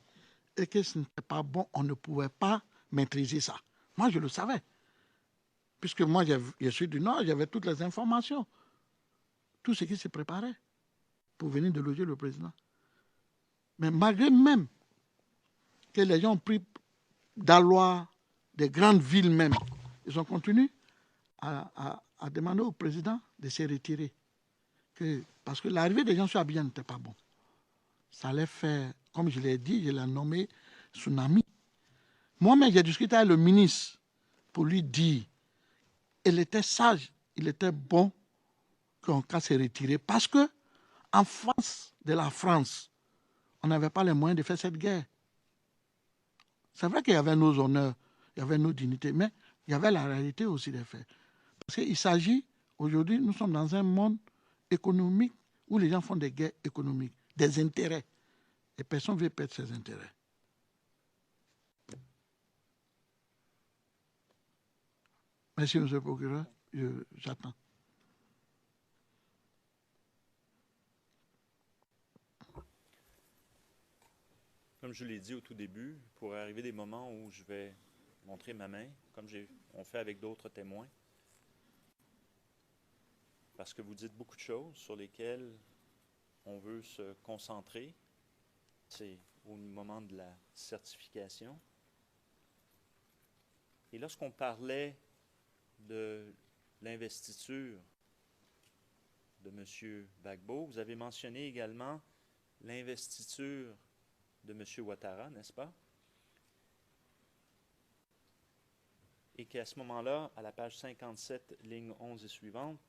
Et que ce n'était pas bon, on ne pouvait pas maîtriser ça. Moi, je le savais. puisque moi, je suis du Nord, j'avais toutes les informations. Tout ce qui se préparait pour venir déloger le président. Mais malgré même que les gens ont pris d'Alois, des grandes villes même, ils ont continué à demander au président de se retirer. Parce que l'arrivée des gens sur Abidjan n'était pas bon. Ça allait faire, comme je l'ai dit, je l'ai nommé tsunami. Moi-même, j'ai discuté avec le ministre pour lui dire, il était sage, il était bon qu'on puisse se retirer. Parce que en face de la France, on n'avait pas les moyens de faire cette guerre. C'est vrai qu'il y avait nos honneurs, il y avait nos dignités, mais il y avait la réalité aussi des faits. Parce qu'il s'agit, aujourd'hui, nous sommes dans un monde économique où les gens font des guerres économiques, des intérêts. Et personne ne veut perdre ses intérêts. Merci, M. le procureur. J'attends. Comme je l'ai dit au tout début, il pourrait arriver des moments où je vais montrer ma main, comme on fait avec d'autres témoins. Parce que vous dites beaucoup de choses sur lesquelles on veut se concentrer. C'est au moment de la certification. Et lorsqu'on parlait de l'investiture de M. Gbagbo, vous avez mentionné également l'investiture de M. Ouattara, n'est-ce pas? Et qu'à ce moment-là, à la page 57, ligne 11 et suivante,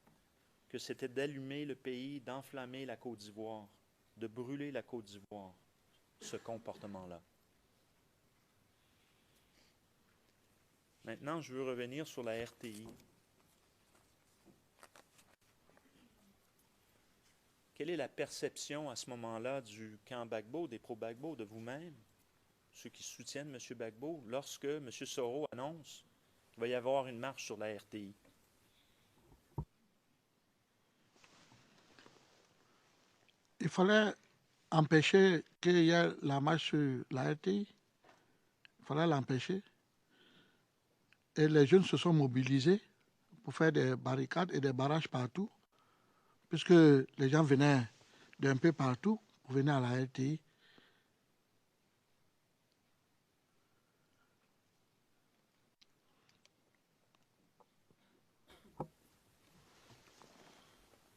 que c'était d'allumer le pays, d'enflammer la Côte d'Ivoire, de brûler la Côte d'Ivoire, ce comportement-là. Maintenant, je veux revenir sur la RTI. Quelle est la perception à ce moment-là du camp Gbagbo, des pro-Gbagbo, de vous-même, ceux qui soutiennent M. Gbagbo, lorsque M. Soro annonce qu'il va y avoir une marche sur la RTI? Il fallait empêcher qu'il y ait la marche sur la RTI. Il fallait l'empêcher. Et les jeunes se sont mobilisés pour faire des barricades et des barrages partout, puisque les gens venaient d'un peu partout pour venir à la RTI.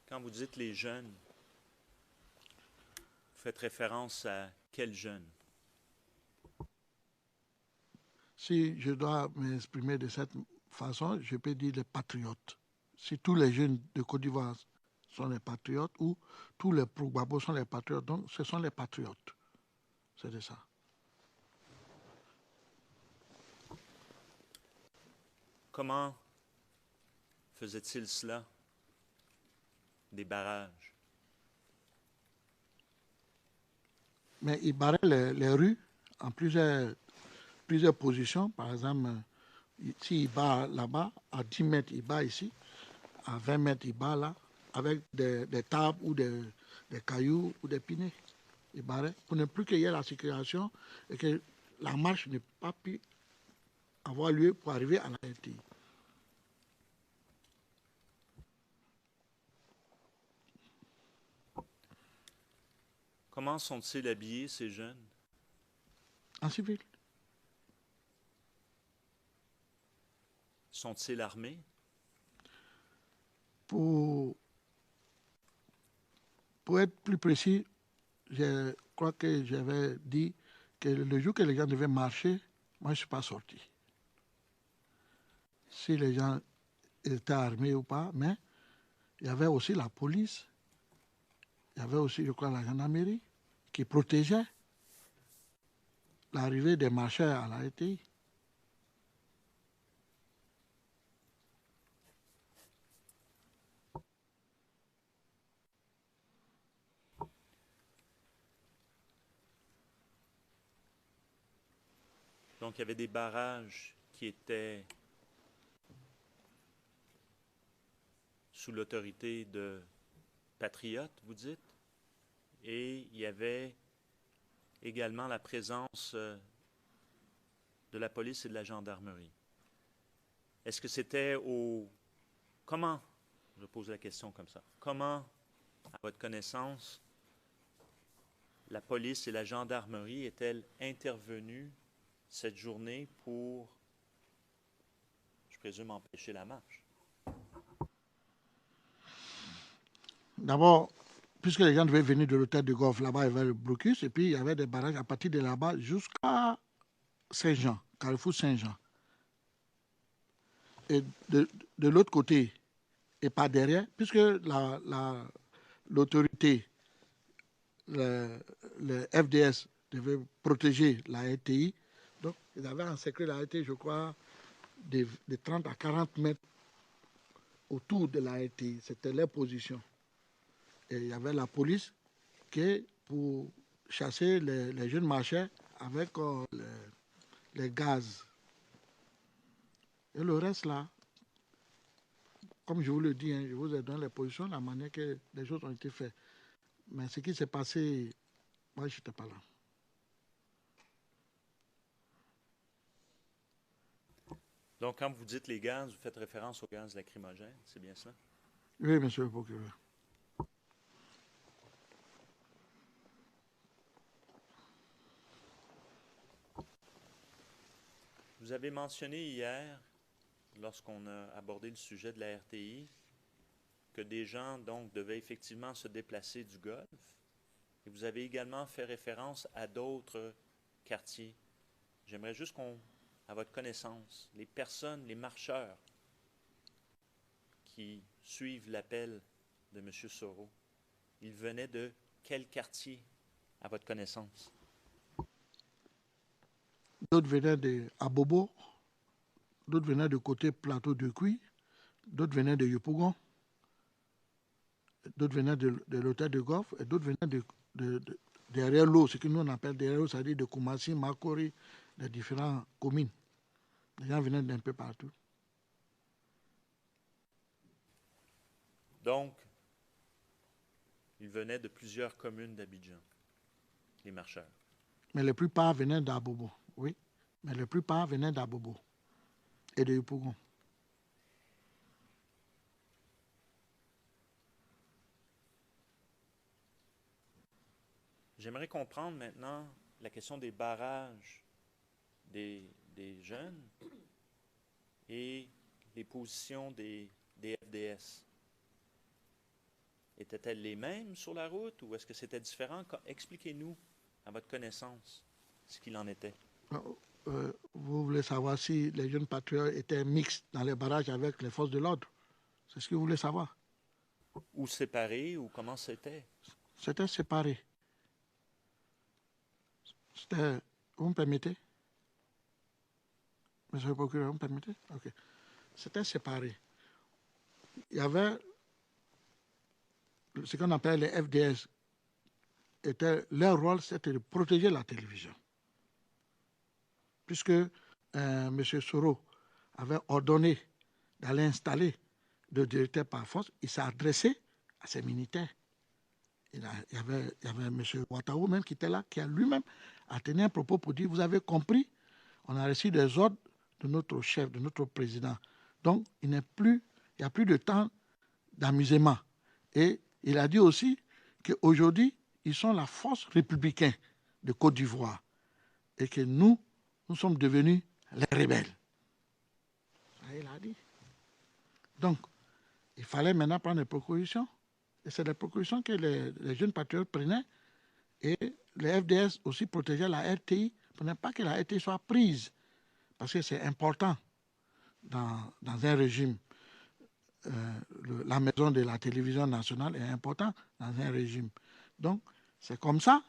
Quand vous dites les jeunes, vous faites référence à quels jeunes? Si je dois m'exprimer de cette façon, je peux dire les patriotes. Si tous les jeunes de Côte d'Ivoire sont les patriotes ou tous les pro-Gbagbo sont les patriotes, donc ce sont les patriotes. C'est de ça. Comment faisait-il cela? Des barrages? Mais ils barraient les rues en plusieurs positions. Par exemple, s'il bat là-bas, à 10 mètres, il bat ici. À 20 mètres, il bat là, avec des tables ou des cailloux ou des pinets. Il barrait pour ne plus qu'il y ait la circulation et que la marche n'ait pas pu avoir lieu pour arriver à la RTI. Comment sont-ils habillés, ces jeunes? En civil. Sont-ils armés? Pour être plus précis, je crois que j'avais dit que le jour que les gens devaient marcher, moi je ne suis pas sorti. Si les gens étaient armés ou pas, mais il y avait aussi la police, il y avait aussi, je crois, la gendarmerie qui protégeait l'arrivée des marcheurs à la RTI. Donc, il y avait des barrages qui étaient sous l'autorité de patriotes, vous dites, et il y avait également la présence de la police et de la gendarmerie. Est-ce que c'était au... Comment, je pose la question comme ça, comment, à votre connaissance, la police et la gendarmerie est-elle intervenue cette journée pour, je présume, empêcher la marche? D'abord, puisque les gens devaient venir de l'hôtel de golf, là-bas, il y avait le blocus, et puis il y avait des barrages à partir de là-bas jusqu'à Saint-Jean, Carrefour Saint-Jean. Et de l'autre côté, et pas derrière, puisque l'autorité, le FDS devait protéger la RTI, donc ils avaient encerclé la RTI, je crois, de 30 à 40 mètres autour de la RTI. C'était leur position. Et il y avait la police qui, pour chasser les jeunes marchés avec les gaz. Et le reste là, comme je vous le dis, je vous ai donné les positions, la manière que les choses ont été faites. Mais ce qui s'est passé, moi, je n'étais pas là. Donc, quand vous dites les gaz, vous faites référence aux gaz lacrymogènes, c'est bien ça? Oui, monsieur le procureur. Vous avez mentionné hier, lorsqu'on a abordé le sujet de la RTI, que des gens donc devaient effectivement se déplacer du Golfe. Et vous avez également fait référence à d'autres quartiers. J'aimerais juste qu'on, à votre connaissance, les personnes, les marcheurs qui suivent l'appel de M. Soro, ils venaient de quel quartier, à votre connaissance? D'autres venaient de Abobo, d'autres venaient du côté plateau de Cuy, d'autres venaient de Yopougon, d'autres venaient de l'hôtel de golf, et d'autres venaient de derrière l'eau, ce que nous on appelle derrière l'eau, c'est-à-dire de Koumassi, Makori, des différentes communes. Les gens venaient d'un peu partout. Donc, ils venaient de plusieurs communes d'Abidjan, les marcheurs. Mais la plupart venaient d'Abobo, oui. Mais la plupart venaient d'Abobo et de Yopougon. J'aimerais comprendre maintenant la question des barrages des jeunes et les positions des FDS. Étaient-elles les mêmes sur la route ou est-ce que c'était différent? Expliquez-nous, à votre connaissance, ce qu'il en était. Vous voulez savoir si les jeunes patriotes étaient mixtes dans les barrages avec les forces de l'ordre? C'est ce que vous voulez savoir? Ou séparés, ou comment c'était? C'était séparé. Vous me permettez? Monsieur le procureur, vous me permettez? Ok. C'était séparé. Il y avait ce qu'on appelle les FDS. Leur rôle, c'était de protéger la télévision. Puisque M. Soro avait ordonné d'aller installer le directeur par force, il s'est adressé à ses militaires. Il y avait M. Ouattara même qui était là, qui a lui-même tenu un propos pour dire, vous avez compris, on a reçu des ordres de notre chef, de notre président. Donc, il n'y a plus de temps d'amusement. Et il a dit aussi qu'aujourd'hui, ils sont la force républicaine de Côte d'Ivoire et que nous sommes devenus les rebelles. Ça, il a dit. Donc, il fallait maintenant prendre des précautions. Et c'est des précautions que les jeunes patriotes prenaient. Et les FDS aussi protégeaient la RTI pour ne pas que la RTI soit prise. Parce que c'est important dans un régime. La maison de la télévision nationale est importante dans un régime. Donc, c'est comme ça